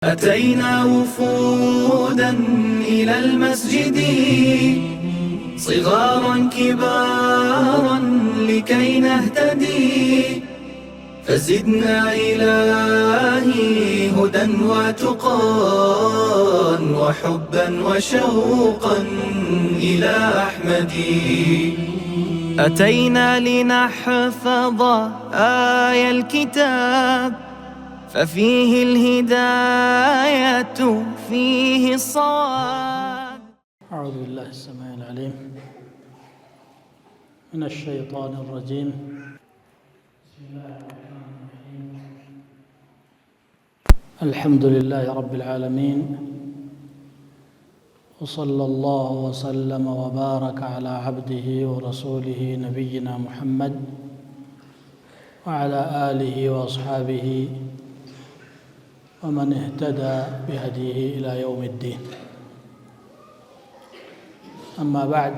أتينا وفودا إلى المسجد صغارا كبارا لكي نهتدي فزدنا إلهي هدى وتقى وحبا وشوقا إلى أحمد. أتينا لنحفظ آية الكتاب ففيه الهداية فيه الصواب. أعوذ بالله السميع العليم من الشيطان الرجيم. بسم الله الرحمن الرحيم. الحمد لله رب العالمين، وصلى الله وسلم وبارك على عبده ورسوله نبينا محمد وعلى آله وأصحابه ومن اهتدى بهديه إلى يوم الدين. أما بعد،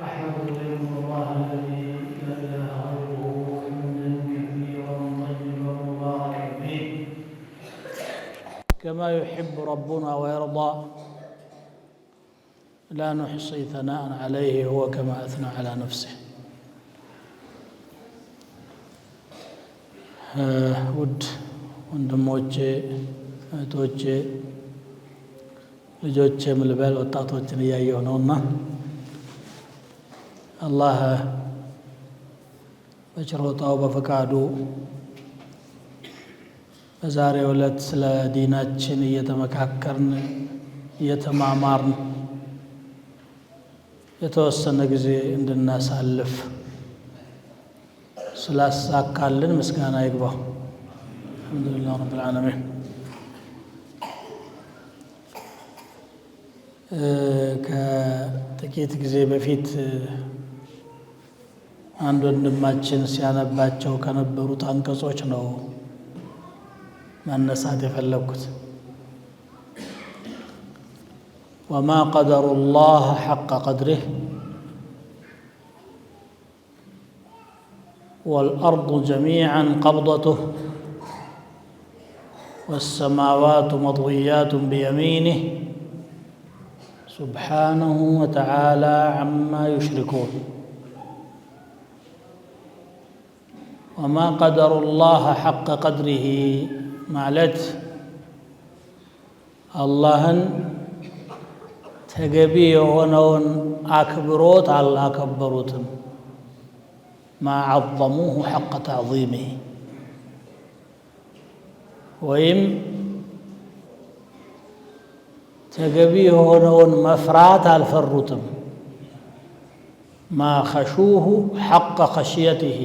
أحمد الله الذي لا إله غيره حمدا كثيرا طيبا مباركا فيه كما يحب ربنا ويرضى، لا نحصي ثناء عليه هو كما أثنى على نفسه. ውድ ወንድሞቼ፣ እህቶቼ፣ ልጆቼ ምልበል ወጣቶችን እያየሁ ነውና አላህ በችሮታው በፈቃዱ በዛሬው ዕለት ስለ ዲናችን እየተመካከርን እየተማማርን የተወሰነ ጊዜ እንድናሳልፍ ስላሳካልን ምስጋና ይግባው። አልሐምዱሊላህ ረብል ዓለሚን። ከጥቂት ጊዜ በፊት አንድ ወንድማችን ሲያነባቸው ከነበሩት አንቀጾች ነው መነሳት የፈለግኩት። ወማ ቀደሩላህ ሐቀ ቀድሪህ والأرض جميعا قبضته والسماوات مطويات بيمينه سبحانه وتعالى عما يشركون. وما قدر الله حق قدره مالت اللهن تجبي ونون أكبروت على أكبروتم ما عظموه حق تعظيمه ويم تجبيه هون مفرات الفروتم ما خشوه حق خشيته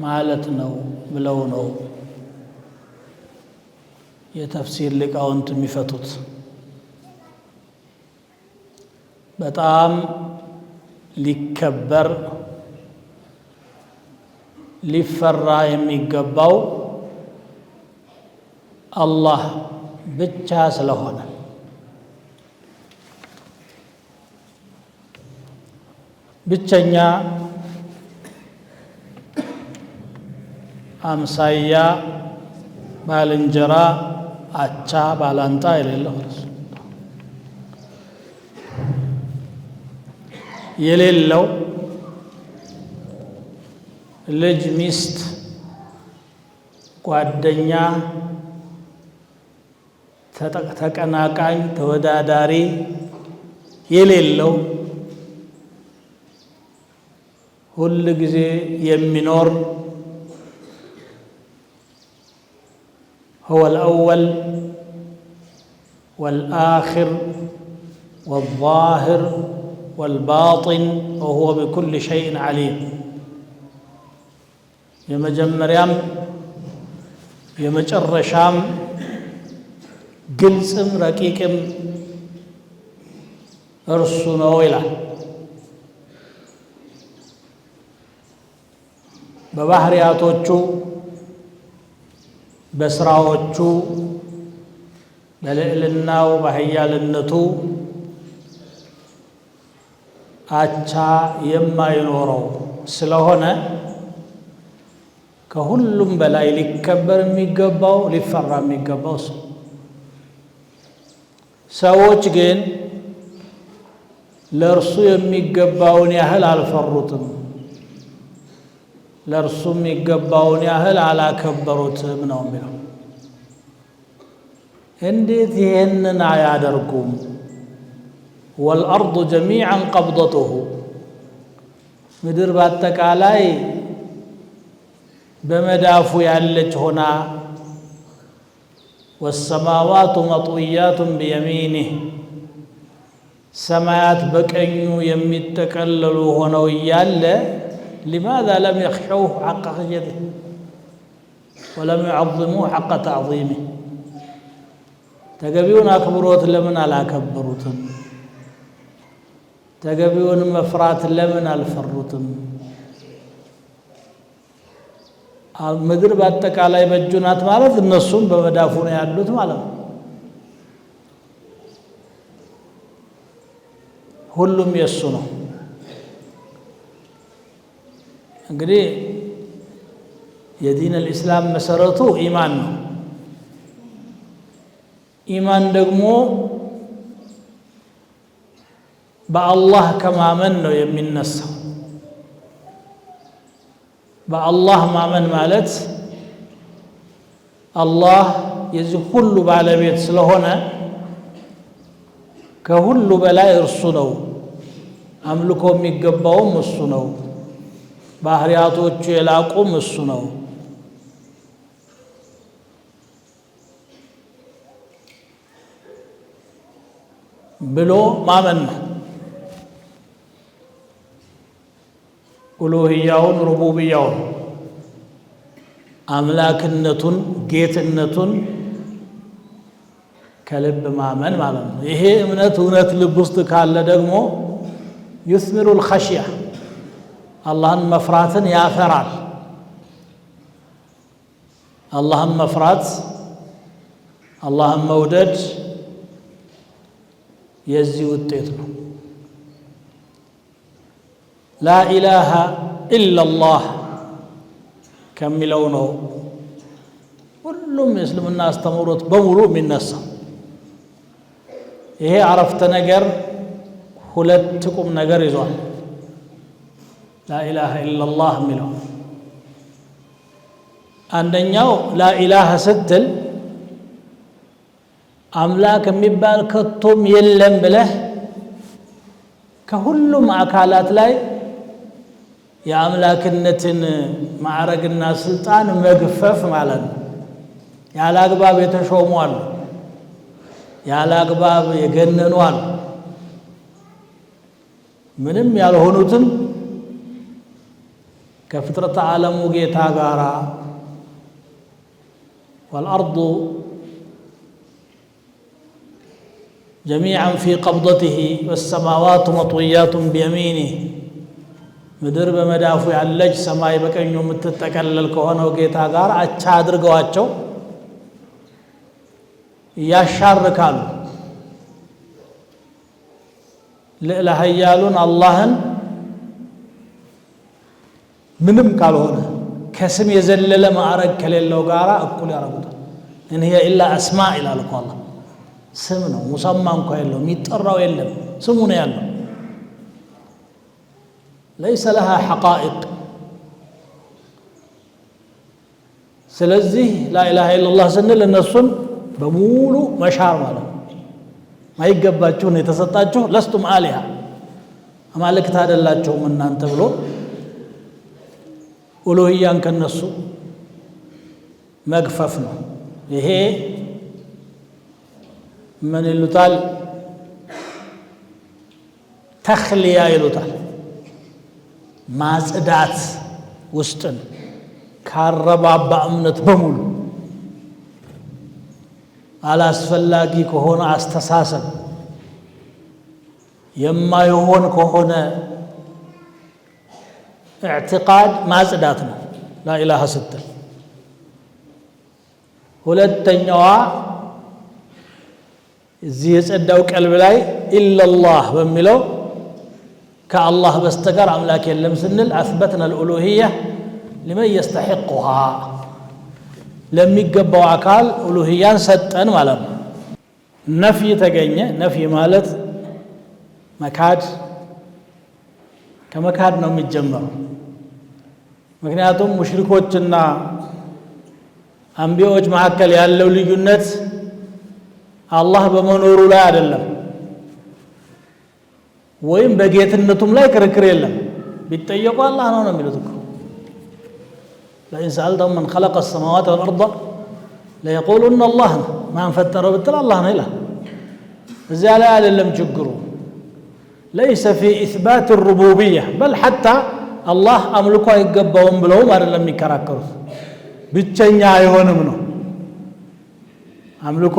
مالتنا بلونه يتفسير لك أو أنتم يفتوت بتام لكبر ሊፈራ የሚገባው አላህ ብቻ ስለሆነ ብቸኛ አምሳያ ባልንጀራ አቻ ባላንጣ የሌለው የሌለው ልጅ፣ ሚስት፣ ጓደኛ፣ ተቀናቃኝ፣ ተወዳዳሪ የሌለው ሁል ጊዜ የሚኖር هو الأول والآخر والظاهر والباطن وهو بكل شيء عليم. የመጀመሪያም የመጨረሻም ግልጽም ረቂቅም እርሱ ነው ይላል። በባህሪያቶቹ፣ በስራዎቹ፣ በልዕልናው፣ በኃያልነቱ አቻ የማይኖረው ስለሆነ ከሁሉም በላይ ሊከበር የሚገባው ሊፈራ የሚገባው ሰዎች ግን ለርሱ የሚገባውን ያህል አልፈሩትም ለርሱ የሚገባውን ያህል አላከበሩትም ነው የሚለው እንዴት ይሄንን አያደርጉም والارض جميعا قبضته ምድር በአጠቃላይ በመዳፉ ያለች ሆና والسماوات مطويات بيمينه ሰማያት በቀኙ የሚተከለሉ ሆነው ያለ لماذا لم يخشوه حق خشيته ولم يعظموه حق تعظيمه ተገቢውን አክብሮት ለምን አላከበሩትም ተገቢውን መፍራት ለምን አልፈሩትም ምድር በአጠቃላይ በእጁናት ማለት እነሱም በመዳፉ ነው ያሉት ማለት ነው ሁሉም የሱ ነው እንግዲህ የዲን الاسلام መሰረቱ ኢማን ነው ኢማን ደግሞ በአላህ ከማመን ነው የሚነሳው በአላህ ማመን ማለት አላህ የዚህ ሁሉ ባለቤት ስለሆነ ከሁሉ በላይ እርሱ ነው አምልኮ የሚገባውም እሱ ነው ባህሪያቶቹ የላቁም እሱ ነው ብሎ ማመን ነው ኡሉሂያውን ሩቡቢያውን አምላክነቱን ጌትነቱን ከልብ ማመን ማለት ነው ይሄ እምነት ልብ ውስጥ ካለ ደግሞ يثمر الخشية اللهم مفراتن يافرال اللهم مفرات اللهم مودد يزي ውጤት ነው لا إله إلا الله ከሚለው ነው ሁሉም እስልምና አስተምሮት በሙሉ የሚነሳው ይሄ አረፍተ ነገር ሁለት ቁም ነገር ይዟል لا إله إلا الله የሚለው አንደኛው لا إله ስትል አምላክ የሚባል ከቶም የለም ብለህ ከሁሉም አካላት ላይ የአምላክነትን ማዕረግና ስልጣን መግፈፍ ማለት ነው ያለ አግባብ የተሾሙ አሉ ያለ አግባብ የገነኑ አሉ ምንም ያልሆኑትን ከፍጥረት ዓለሙ ጌታ ጋራ والارض جميعا في قبضته والسماوات مطويات بيمينه ምድር በመዳፉ ያለች ሰማይ በቀኙ የምትተከለል ከሆነው ጌታ ጋር አቻ አድርገዋቸው ያሻርካሉ ልዕለ ኃያሉን አላህን ምንም ካልሆነ ከስም የዘለለ ማዕረግ ከሌለው ጋራ እኩል ያረጉታል እን هي الا اسماء ይላል እኮ አላህ ስም ነው ሙሰማ እንኳን የለው የሚጠራው የለም ስሙ ነው ያለው ليس لها حقائق ስለዚህ لا اله الا الله ስንል እነሱን በሙሉ መሻር ማለት ማይገባችሁ ነው የተሰጣችሁ ለስቱም አሊሃ አማልክት አይደላችሁም እናንተ ብሎ ኡሉሂያን ከነሱ መግፈፍ ነው ይሄ ምን ይሉታል ተኽሊያ ይሉታል ማጽዳት ውስጥን ካረባባ እምነት በሙሉ አላስፈላጊ ከሆነ አስተሳሰብ የማይሆን ከሆነ اعتقاد ማጽዳት ነው لا اله ስትል ሁለተኛዋ እዚህ የጸዳው ቀልብ ላይ ኢላላህ በሚለው ከአላህ በስተቀር አምላክ የለም ስንል አስበትና الالوهيه لمن يستحقها لم يقبوا عكال ألوهيان ستن مالهم نفي تجنيه نفي مالت مكاد كمكاد نوم الجمر مكنياتهم مشركوችና አንቢያዎች መካከል ያለው ልዩነት አላህ በመኖሩ ላይ አይደለም ወይም በጌትነቱም ላይ ክርክር የለም ቢጠየቁ አላህ ነው የሚሉት እኮ لئن سألتهم من خلق السماوات والأرض ليقولون الله ما فطر بتل الله ነው ይላል እዚያ ላይ አይደለም ችግሩ ليس في إثبات الربوبية بل حتى الله أملكه አይገባውም ብለው አይደለም የሚከራከሩት ብቸኛ አይሆንም ነው አምልኮ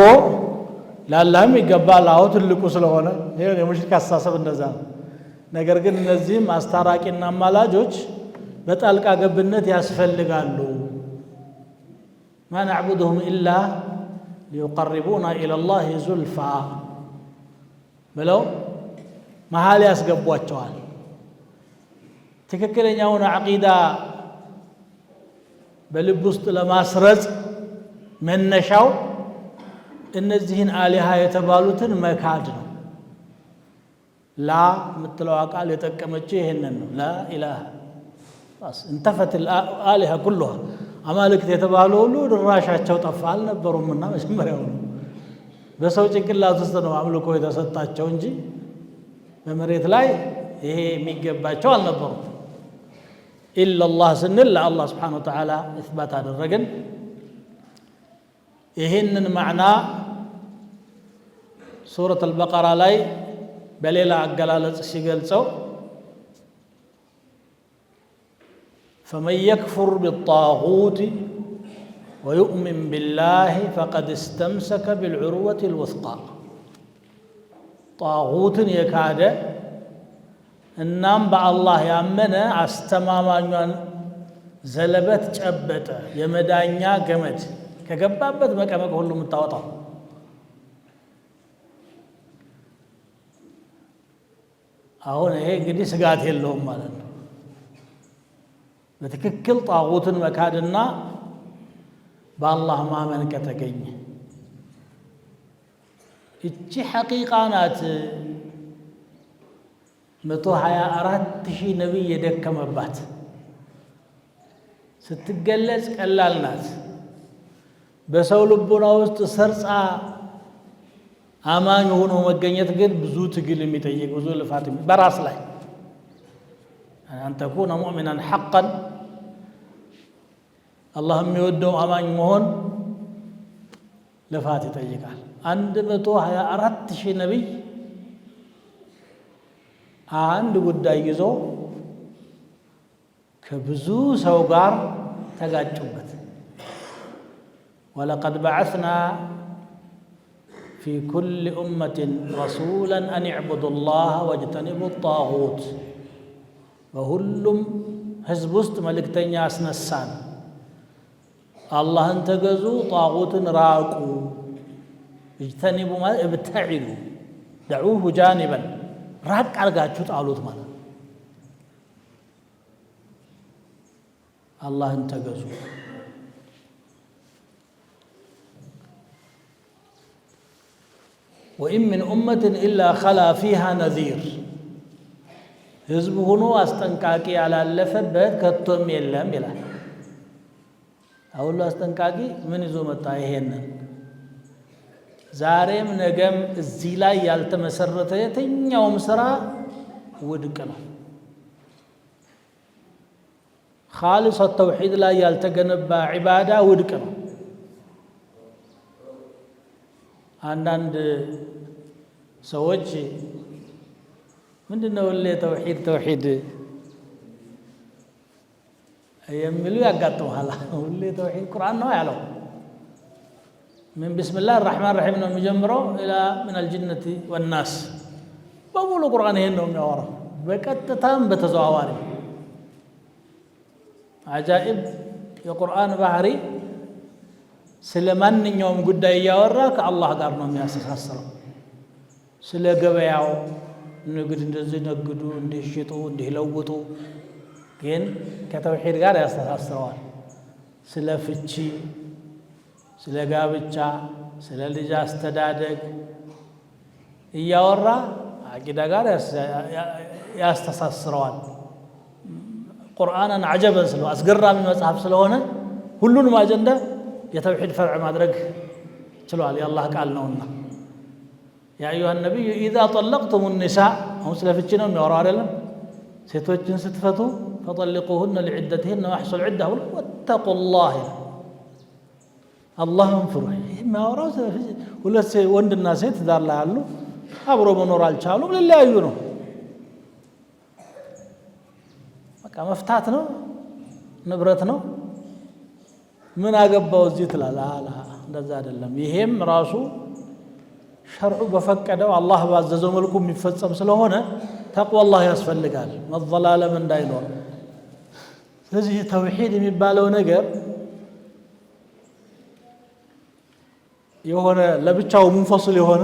ለአላህም ይገባል አው ትልቁ ስለሆነ ይሄ የሙሽሪክ አስተሳሰብ እንደዛ ነው ነገር ግን እነዚህም አስታራቂና አማላጆች በጣልቃ ገብነት ያስፈልጋሉ ما نعبدهم إلا ليقربونا إلى الله زلفى ብለው መሃል ያስገቧቸዋል ትክክለኛውን አቂዳ በልብ ውስጥ ለማስረጽ መነሻው እነዚህን አሊሃ የተባሉትን መካድ ነው ላ ምትለው ቃል የተጠቀመችው ይሄንን ነው ላ ኢላህ بس انتفت الآلهة كلها አማልክት የተባሉ ሁሉ ድራሻቸው ጠፋ አልነበሩምና መጀመሪያው በሰው ጭንቅላት ውስጥ ነው አምልኮ የተሰጣቸው እንጂ በመሬት ላይ ይሄ የሚገባቸው አልነበሩም إلا الله سنل الله سبحانه وتعالى إثبات هذا الرجل يهن معنى سورة البقرة لاي بليلة عقلالة سيقل سو فمن يكفر بالطاغوت ويؤمن بالله فقد استمسك بالعروة الوثقى طاغوت يكاد እናም በአላህ ያመነ አስተማማኛን ዘለበት ጨበጠ የመዳኛ ገመድ ከገባበት መቀመቅ ሁሉ የምታወጣው አሁን ይሄ እንግዲህ ስጋት የለውም ማለት ነው በትክክል ጣዖትን መካድና በአላህ ማመን ከተገኘ እቺ ሐቂቃ ናት 124,000 ነብይ የደከመባት ስትገለጽ ቀላል ናት በሰው ልቦና ውስጥ ሰርጻ አማኝ ሆኖ መገኘት ግን ብዙ ትግል የሚጠይቅ ብዙ ልፋት በራስ ላይ أن تكون مؤمنا حقا الله የሚወደው አማኝ መሆን ልፋት ይጠይቃል 124,000 ነብይ አንድ ጉዳይ ይዞ ከብዙ ሰው ጋር ተጋጩበት ولقد بعثنا في كل أمة رسولا أن اعبدوا الله واجتنبوا الطاغوت وهلم حزب است ملكتنيا اسنسان الله انتجزوا طاغوت راقوا اجتنبوا ما ابتعدوا دعوه جانبا راق አርጋችሁ ጣሉት ማለት አላህን ተገዙ وإن من أمة إلا خلا فيها نذير ህዝብ ሆኖ አስጠንቃቂ ያላለፈበት ከቶም የለም ይላል አሁን አስጠንቃቂ ምን ይዞ መጣ ይሄንን ዛሬም ነገም እዚህ ላይ ያልተመሰረተ የትኛውም ስራ ውድቅ ነው خالص التوحيد ላይ ያልተገነባ ዒባዳ ውድቅ ነው አንዳንድ ሰዎች ምንድነው ለተውሂድ ተውሂድ የሚሉ ያጋጥማል ሁሌ ተውሂድ ቁርአን ነው ያለው من بسم الله الرحمن الرحيم ነው የሚጀምረው الى من الجنه والناس በሙሉ ቁርአን ይሄን ነው የሚያወራው በቀጥታም በተዘዋዋሪ አጃኢብ የቁርአን ባህሪ ስለማንኛውም ጉዳይ ያወራ ከአላህ ጋር ነው የሚያስተሳስረው ስለ ገበያው ንግድ እንደዚህ ነግዱ እንዲሽጡ እንዲለውጡ ግን ከተውሂድ ጋር ያስተሳስረዋል። ስለ ፍቺ፣ ስለ ጋብቻ፣ ስለ ልጅ አስተዳደግ እያወራ አቂዳ ጋር ያስተሳስረዋል። ቁርአንን አጀበን ስለ አስገራሚ መጽሐፍ ስለሆነ ሁሉንም አጀንዳ የተውሂድ ፈርዕ ማድረግ ችሏል። የአላህ ቃል ነውና ያ አዩሃ ነቢዩ ኢዛ ጠለቅቱሙ ኒሳእ አሁን ስለ ፍቺ ነው የሚያወራው አይደለም። ሴቶችን ስትፈቱ ፈጠሊቁሁነ ሊዕደትህነ ወአሕሱል ዒዳ ወተቁላህ አላህን ፍሩ። የሚያወራው ሁለት ወንድና ሴት ዳር ላይ ያሉ አብሮ መኖር አልቻሉም፣ ሊለያዩ ነው። በቃ መፍታት ነው፣ ንብረት ነው። ምን አገባው እዚህ ትላለህ። እንደዛ አይደለም። ይሄም ራሱ ሸርዑ በፈቀደው አላህ ባዘዘው መልኩ የሚፈጸም ስለሆነ ተቅዋላህ ያስፈልጋል፣ መዘላለም እንዳይኖር። ስለዚህ ተውሂድ የሚባለው ነገር የሆነ ለብቻው ሙንፈስል የሆነ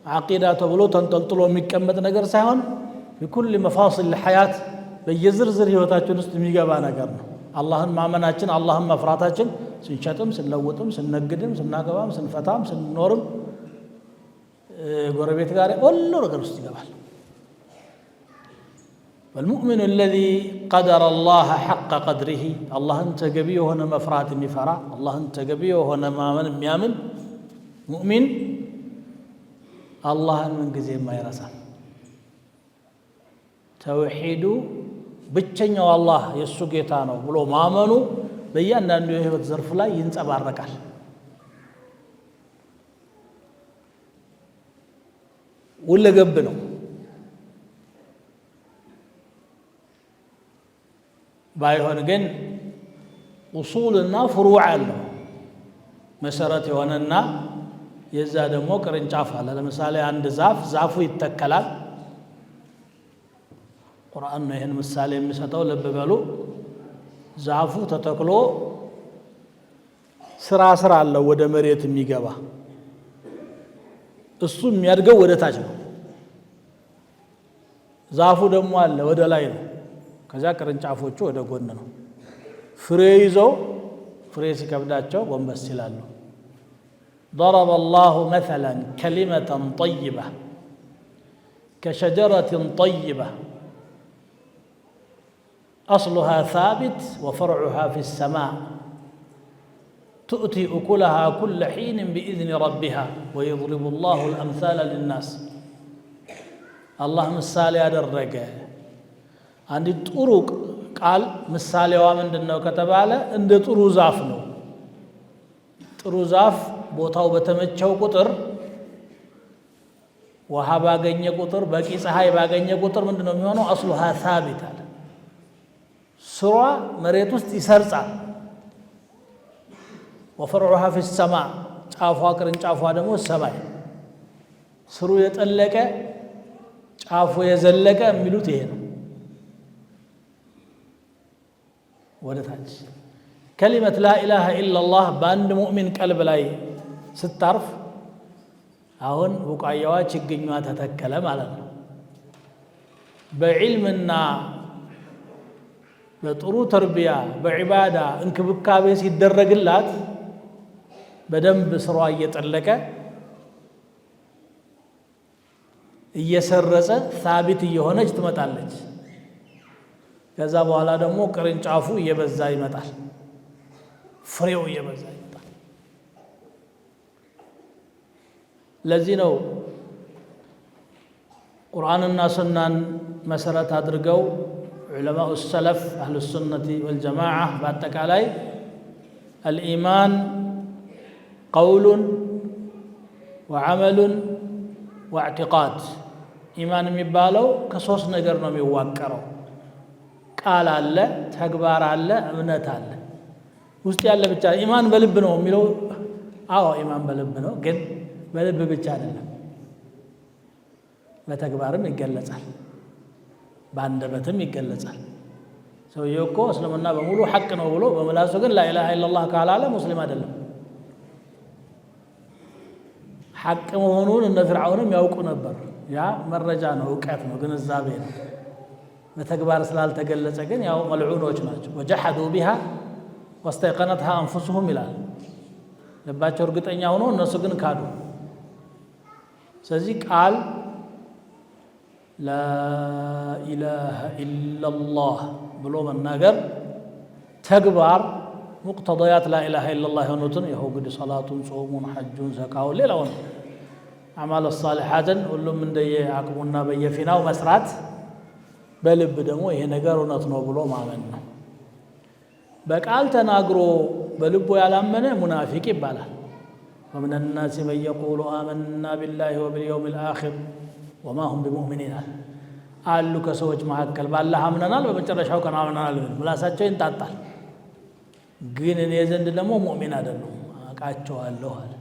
ዓቂዳ ተብሎ ተንጠልጥሎ የሚቀመጥ ነገር ሳይሆን በኩል መፋሲል الحياة በየዝርዝር ህይወታችን ውስጥ የሚገባ ነገር ነው። አላህን ማመናችን፣ አላህን መፍራታችን ስንሸጥም፣ ስንለውጥም፣ ስንነግድም፣ ስናገባም፣ ስንፈታም፣ ስንኖርም ጎረቤት ጋር ሁሉ ነገር ውስጥ ይገባል። والمؤمن الذي قدر الله حق قدره اللهن تجبيه هنا مفرات مفرا اللهن تجبيه هنا مامن ميامن مؤمن اللهن من جزء ما يرسل توحيد بتشنيا والله يسوقيتانو بلو مامنو بيان أنه هو ظرف لا ينسى باركال ولا جبنو ባይሆን ግን ኡሱልና ፍሩዕ አለው መሰረት የሆነና የዛ ደግሞ ቅርንጫፍ አለ። ለምሳሌ አንድ ዛፉ ይተከላል። ቁርአን ነው ይሄን ምሳሌ የሚሰጠው። ልብ በሉ። ዛፉ ተተክሎ ስራ አለው ወደ መሬት የሚገባ እሱ የሚያድገው ወደ ታች ነው። ዛፉ ደግሞ አለ ወደ ላይ ነው። ከዛ ቅርንጫፎቹ ወደ ጎን ነው። ፍሬ ይዘው ፍሬ ሲከብዳቸው ጎንበስ ይላሉ። ضرب الله مثلا كلمة طيبة كشجرة طيبة أصلها ثابت وفرعها في السماء تؤتي أكلها كل حين بإذن ربها ويضرب الله الأمثال للناس الله مثال ያደረገ አንድ ጥሩ ቃል ምሳሌዋ ምንድነው ከተባለ እንደ ጥሩ ዛፍ ነው። ጥሩ ዛፍ ቦታው በተመቸው ቁጥር ውሃ ባገኘ ቁጥር በቂ ፀሐይ ባገኘ ቁጥር ምንድነው የሚሆነው? አስሉሃ ሳቢት አለ። ስሯ መሬት ውስጥ ይሰርጻል። ወፈርዑሃ ፊ ሰማ ጫፏ ቅርንጫፏ ደግሞ ሰማይ። ስሩ የጠለቀ ጫፉ የዘለቀ የሚሉት ይሄ ነው። ወደታች ከሊመት ላኢላሃ ኢላላህ በአንድ ሙእሚን ቀልብ ላይ ስታርፍ አሁን ቡቃያዋ ችግኟ ተተከለ ማለት ነው። በዕልምና በጥሩ ተርቢያ በዒባዳ እንክብካቤ ሲደረግላት በደንብ ስሯ እየጠለቀ እየሰረጸ ሳቢት እየሆነች ትመጣለች። ከዛ በኋላ ደግሞ ቅርንጫፉ እየበዛ ይመጣል፣ ፍሬው እየበዛ ይመጣል። ለዚህ ነው ቁርአንና ሱናን መሰረት አድርገው ዑለማኡ ሰለፍ አህሉ ሱነቲ ወልጀማዓ በአጠቃላይ አልኢማን ቀውሉን ወዐመሉን ወእዕቲቃድ። ኢማን የሚባለው ከሶስት ነገር ነው የሚዋቀረው። ቃል አለ፣ ተግባር አለ፣ እምነት አለ። ውስጥ ያለ ብቻ ኢማን በልብ ነው የሚለው። አዎ ኢማን በልብ ነው፣ ግን በልብ ብቻ አይደለም፣ በተግባርም ይገለጻል፣ በአንደበትም ይገለጻል። ሰውየው እኮ እስልምና በሙሉ ሐቅ ነው ብሎ በምላሱ ግን ላኢላሃ ኢላላህ ካላለ ሙስሊም አይደለም። ሐቅ መሆኑን እነ ፍርዓውንም ያውቁ ነበር። ያ መረጃ ነው፣ እውቀት ነው፣ ግንዛቤ ነው። በተግባር ስላልተገለጸ ግን ያው መልዑኖች ናቸው وجحدوا بها واستيقنتها انفسهم ይላል ልባቸው እርግጠኛ ሆኖ እነሱ ግን ካዱ ስለዚህ ቃል لا اله الا الله ብሎ መናገር ተግባር ሙቅተضያት لا اله الا الله የሆኑትን ይኸው ግድ ሶላቱን ጾሙን ሐጁን ዘካውን ሌላውን አማል الصالحات ሁሉም እንደየ አቅሙና በየፊናው መስራት በልብ ደግሞ ይሄ ነገር እውነት ነው ብሎ ማመን ነው በቃል ተናግሮ በልቡ ያላመነ ሙናፊቅ ይባላል ومن الناس من يقول آمنا بالله وباليوم الآخر وما هم بمؤمنين አሉ ከሰዎች መካከል ባላህ አምነናል በመጨረሻው ቀን አምነናል ምላሳቸው ይንጣጣል ግን እኔ ዘንድ ደግሞ ሙእሚን አይደሉም አቃቸዋለሁ አለ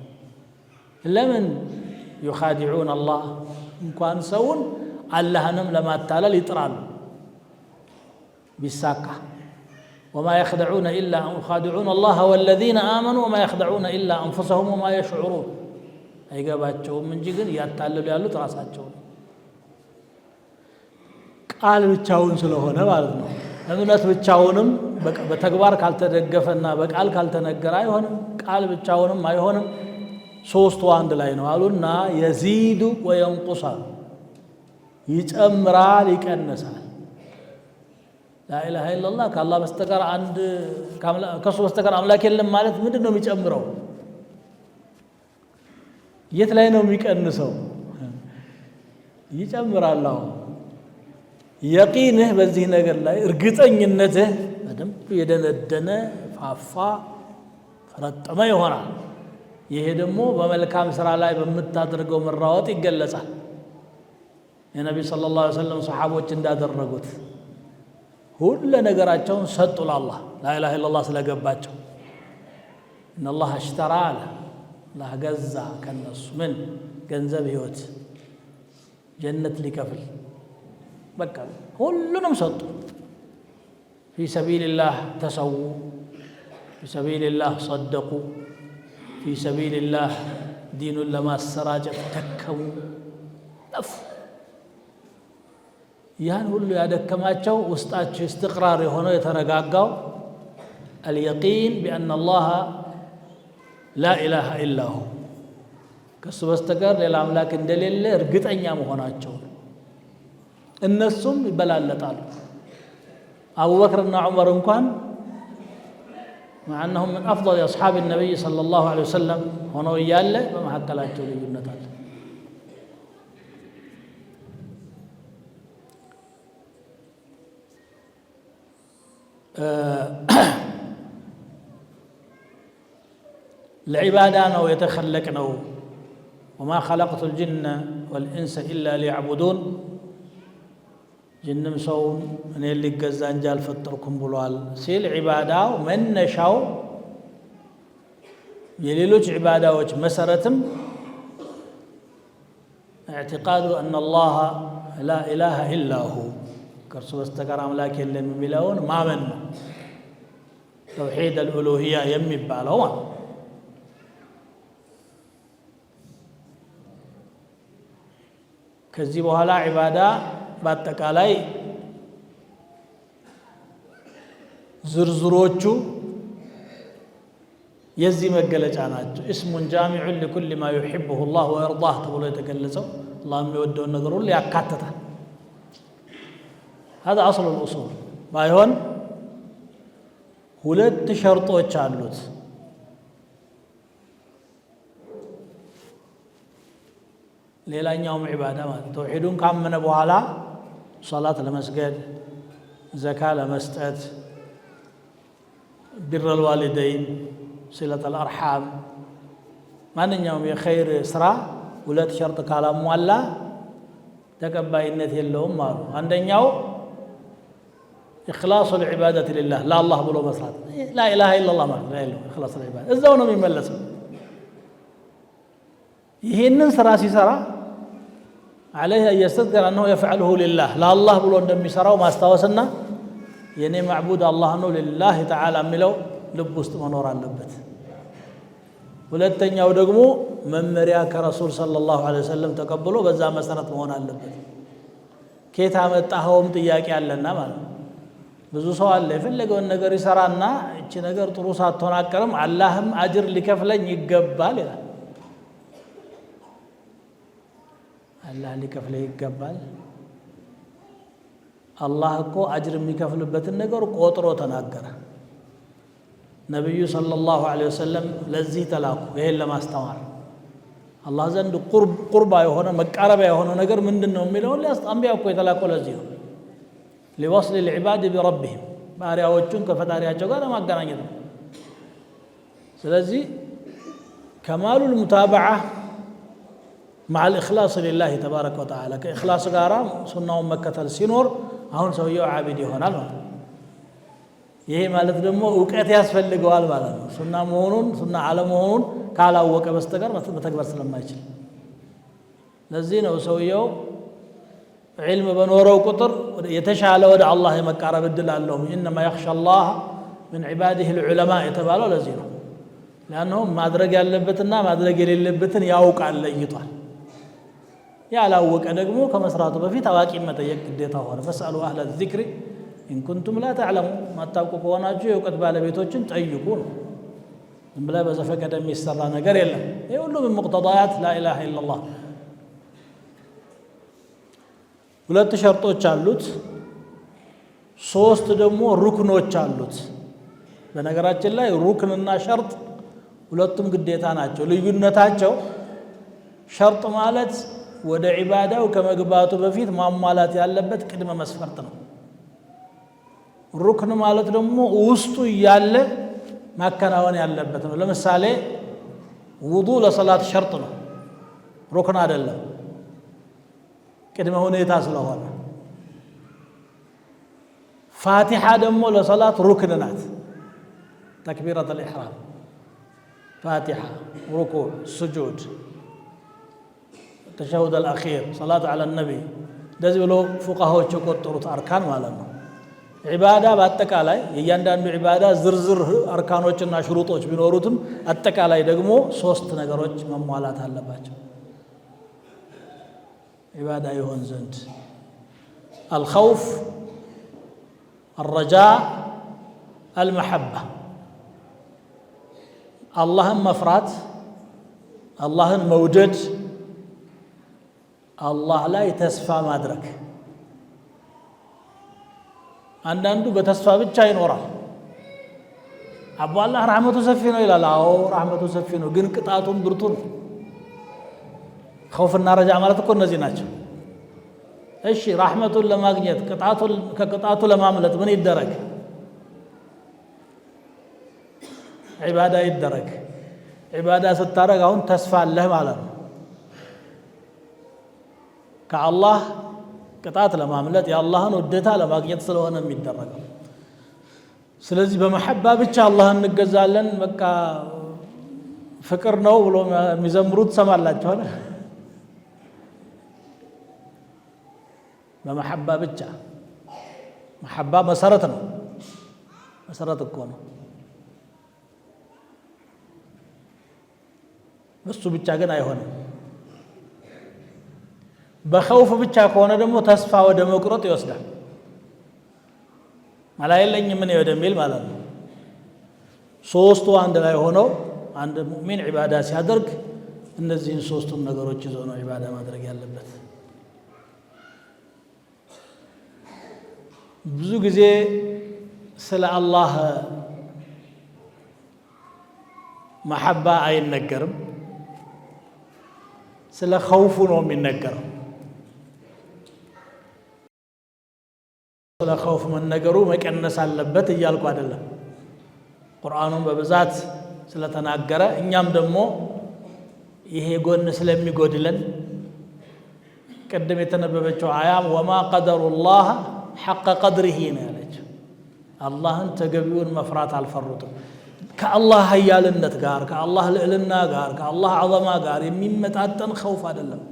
ለምን يخادعون الله እንኳን ሰውን አላህንም ለማታለል ይጥራሉ ቢሳካ وما يخدعون إلا يخادعون الله والذين آمنوا وما يخدعون إلا أنفسهم وما يشعرون አይገባቸውም እንጂ ግን ያታለሉ ያሉት ራሳቸውን ቃል ብቻውን ስለሆነ ማለት ነው እምነት ብቻውንም በተግባር ካልተደገፈና በቃል ካልተነገረ አይሆንም ቃል ብቻውንም አይሆንም ሶስቱ አንድ ላይ ነው አሉና يزيد وينقص ይጨምራል ይቀንሳል لا اله الا الله ከአላህ በስተቀር አንድ ከሱ በስተቀር አምላክ የለም ማለት ምንድነው የሚጨምረው የት ላይ ነው የሚቀንሰው ይጨምራል የቂንህ በዚህ ነገር ላይ እርግጠኝነትህ በደንብ የደነደነ ፋፋ ፈረጠመ ይሆናል ይሄ ደግሞ በመልካም ስራ ላይ በመታደርገው መራወጥ ይገለጻል የነብዩ ሰለላሁ ዐለይሂ ወሰለም ሱሐቦች እንዳደረጉት ሁሉ ነገራቸውን ሰጡ ለአላህ لا اله الا الله ስለገባቸው ان الله اشترى الله ገዛ ከነሱ ምን ገንዘብ ህይወት ጀነት ሊከፍል በቃ ሁሉንም ሰጡ في سبيل الله تسووا في سبيل الله صدقوا في سبيل الله دين لما السراجة تكوا نف ያን ሁሉ ያደከማቸው ውስጣቸው استقرار የሆነው የተረጋጋው اليقين بأن الله لا إله إلا هو ከሱ በስተቀር ሌላ አምላክ እንደሌለ እርግጠኛ መሆናቸው እነሱም ይበላለጣሉ አቡበክርና ዑመር እንኳን مع أنهم من أفضل أصحاب النبي صلى الله عليه وسلم هنا ياله بمحكلاته لجنة العبادة أو يتخلقنا وما خلقت الجن والإنس إلا ليعبدون جنم سوم እኔ ሊገዛ እንጂ አልፈጠርኩም ብሏል ሲል ዒባዳው መነሻው የሌሎች ዒባዳዎች መሰረትም اعتقاد ان الله لا اله الا هو ከርሱ በስተቀር አምላክ የለም የሚለውን ማመን ነው ተውሂድ الالوهيه የሚባለው ማለት ከዚህ በኋላ ዒባዳ በአጠቃላይ ዝርዝሮቹ የዚህ መገለጫ ናቸው اسم جامع لكل ما يحبه الله ويرضاه ተብሎ የተገለጸው አላህ የሚወደውን ነገር ሁሉ ያካትታል هذا اصل الاصول ባይሆን ሁለት ሸርጦች አሉት ሌላኛውም ዒባዳ ማለት ተውሂዱን ካመነ በኋላ ሶላት ለመስገድ ዘካ ለመስጠት بر الوالدين صلة الأرحام ማንኛውም የኸይር ስራ ሁለት ሸርጥ ካላሟላ ተቀባይነት የለውም አሉ አንደኛው إخلاص العبادة لله لا الله ብሎ መስራት لا إله إلا الله ማለት ነው إخلاص العبادة እዛው ነው የሚመለሰው ይሄንን ስራ ሲሰራ عليه أن يستذكر أنه يفعله لله لا الله ብሎ እንደሚሰራው ማስታወስና የኔ ማዕቡድ አላህ ነው لله تعالى የሚለው ልብ ውስጥ መኖር አለበት ሁለተኛው ደግሞ መመሪያ ከረሱል ሰለላሁ ዐለይሂ ወሰለም ተቀብሎ በዛ መሰረት መሆን አለበት ከየት አመጣኸውም ጥያቄ አለና ማለት ነው። ብዙ ሰው አለ የፈለገውን ነገር ይሰራና እቺ ነገር ጥሩ ሳትሆን አቀርም አላህም አጅር ሊከፍለኝ ይገባል ይላል። አላህ ሊከፍለኝ ይገባል። አላህ እኮ አጅር የሚከፍልበትን ነገር ቆጥሮ ተናገረ። ነብዩ ሰለላሁ ዐለይሂ ወሰለም ለዚህ ተላኩ ይሄን ለማስተማር። አላህ ዘንድ ቁርባ የሆነ መቃረቢያ የሆነ ነገር ምንድነው የሚለውን ሊያስጠንቢያ እኮ የተላከው ለዚህ ነው። لوصل العباد بربهم ባሪያዎቹን ከፈጣሪያቸው ጋር ለማገናኘት ነው። ስለዚህ كمال المتابعة مع الإخلاص لله تبارك وتعالى كإخلاص ጋራ ሱናውን መከተል ሲኖር አሁን ሰውየው ዓቢድ ይሆናል ማለት ነው። ይሄ ማለት ደግሞ ዕውቀት ያስፈልገዋል ማለት ነው። ሱና መሆኑን ሱና አለመሆኑን ካላወቀ በስተቀር መተግበር ስለማይችል ለዚህ ነው ሰውየው علم بنورو قطر يتشعل ودع الله مقارب الدلالهم إنما يخشى الله من عباده العلماء يتبالوا لزينه لأنهم ما أدرق اللبتنا ما أدرق اللبتن يوقع الليطان يا لوك أدقمو كما سراتوا بفي تواكي ما تيك الديطان فاسألوا أهل الذكر إن كنتم لا تعلموا ما تاوكوا قواناجو يوقت بالبيتوچن تأيكون بلا بزفك دمي السرانا قريلا يقولوا من مقتضيات لا إله إلا الله ሁለት ሸርጦች አሉት ሶስት ደግሞ ሩክኖች አሉት በነገራችን ላይ ሩክንና ሸርጥ ሁለቱም ግዴታ ናቸው ልዩነታቸው ሸርጥ ማለት ወደ ዒባዳው ከመግባቱ በፊት ማሟላት ያለበት ቅድመ መስፈርት ነው ሩክን ማለት ደግሞ ውስጡ ያለ ማከናወን ያለበት ነው ለምሳሌ ውዱእ ለሰላት ሸርጥ ነው ሩክን አይደለም ቅድመ ሁኔታ ስለሆነ ፋቲሓ ደግሞ ለሰላት ሩክን ናት ተክቢረተ الإحرام ፋቲሓ ሩኩዕ ስጁድ التشهد الأخير صلاة على النبي እንደዚህ ብሎ ፉቃሃዎች የቆጠሩት አርካን ማለት ነው ዒባዳ በአጠቃላይ የእያንዳንዱ ዒባዳ ዝርዝር አርካኖችና ሽሩጦች ቢኖሩትም አጠቃላይ ደግሞ ሶስት ነገሮች መሟላት አለባቸው عبادة يهون زند الخوف الرجاء المحبة اللهم مفرات اللهم موجد الله لا يتسفى ما أدرك عندنا بتسفى بالشاين ورا أبو الله رحمته سفينه إلى لا رحمته سفينه جن قطعتهم برتون خوفنا رجاء مالتك كون نزيناቸው እሺ رحمቱን ለማግኘት ከቅጣቱ ለማምለጥ ምን ይደረግ ዒባዳ ይደረግ ዒባዳ ስታረግ አሁን ተስፋ አለህ ማለት ነው ከአላህ ቅጣት ለማምለጥ የአላህን ውዴታ ለማግኘት ስለሆነ የሚደረገው ስለዚህ በመሐባ ብቻ አላህን እንገዛለን በቃ ፍቅር ነው ብሎ የሚዘምሩት ሰማላችሁ بمحبة بتشا محبة مسارتنا مسارت الكون بس بتشا جنا يهون بخوف بتشا كونه دمو تصفى وديمقراطي يصدق ما لا يلين من يودميل مالا ሶስቱ አንድ ላይ ሆነው አንድ ሙእሚን ዒባዳ ሲያደርግ እነዚህን ሶስቱን ነገሮች ይዞ ነው ዒባዳ ማድረግ ያለበት ብዙ ጊዜ ስለ አላህ መሐባ አይነገርም ስለ ኸውፉ ነው የሚነገረው ስለ ኸውፍ መነገሩ መቀነስ አለበት እያልኩ አይደለም ቁርአኑን በብዛት ስለተናገረ እኛም ደግሞ ይሄ ጎን ስለሚጎድለን ቀደም የተነበበችው አያም ወማ ቀደሩላህ حق قدره نالج الله انت قبيون مفرات على الفروت كالله هيالنت غار كالله لئلنا غار كالله عظما غار يميمتاتن خوف አይደለም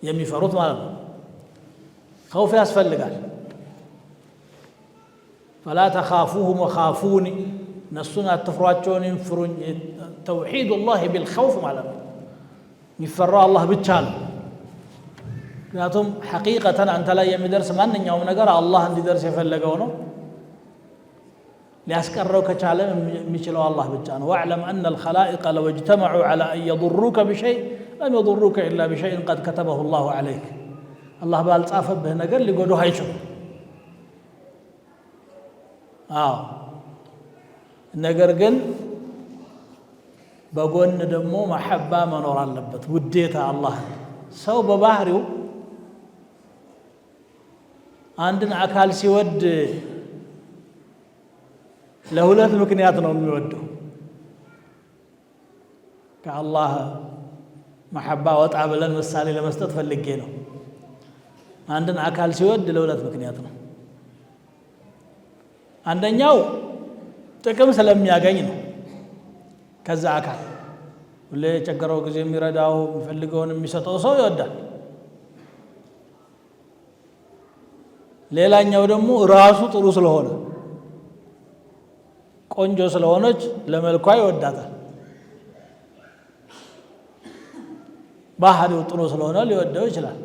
የሚፈሩት ማለት ነው خوف ያስፈልጋል فلا تخافوهم وخافوني نسنا تفሯቸውን ይፍሩኝ توحيد الله بالخوف ማለት ነው የሚፈራው አላህ ብቻ ነው ምክንያቱም ሐቂቀተን አንተ ላይ የሚደርስ ማንኛውም ነገር አላህ እንዲደርስ የፈለገው ነው ሊያስቀረው ከቻለ የሚችለው አላህ ብቻ ነው واعلم ان الخلائق لو اجتمعوا على ان يضروك بشيء لم يضروك الا بشيء قد كتبه الله عليك الله ባልጻፈብህ ነገር ሊጎዱህ አይችሉም ነገር ግን በጎን ደግሞ መሐባ መኖር አለበት ውዴታ አላህ ሰው በባህሪው አንድን አካል ሲወድ ለሁለት ምክንያት ነው የሚወደው ከአላህ መሐባ ወጣ ብለን ምሳሌ ለመስጠት ፈልጌ ነው አንድን አካል ሲወድ ለሁለት ምክንያት ነው አንደኛው ጥቅም ስለሚያገኝ ነው ከዛ አካል ሁሌ ቸገረው ጊዜ የሚረዳው የሚፈልገውን የሚሰጠው ሰው ይወዳል ሌላኛው ደግሞ ራሱ ጥሩ ስለሆነ ቆንጆ ስለሆነች ለመልኳ ይወዳታል ባህሪው ጥሩ ስለሆነ ሊወደው ይችላል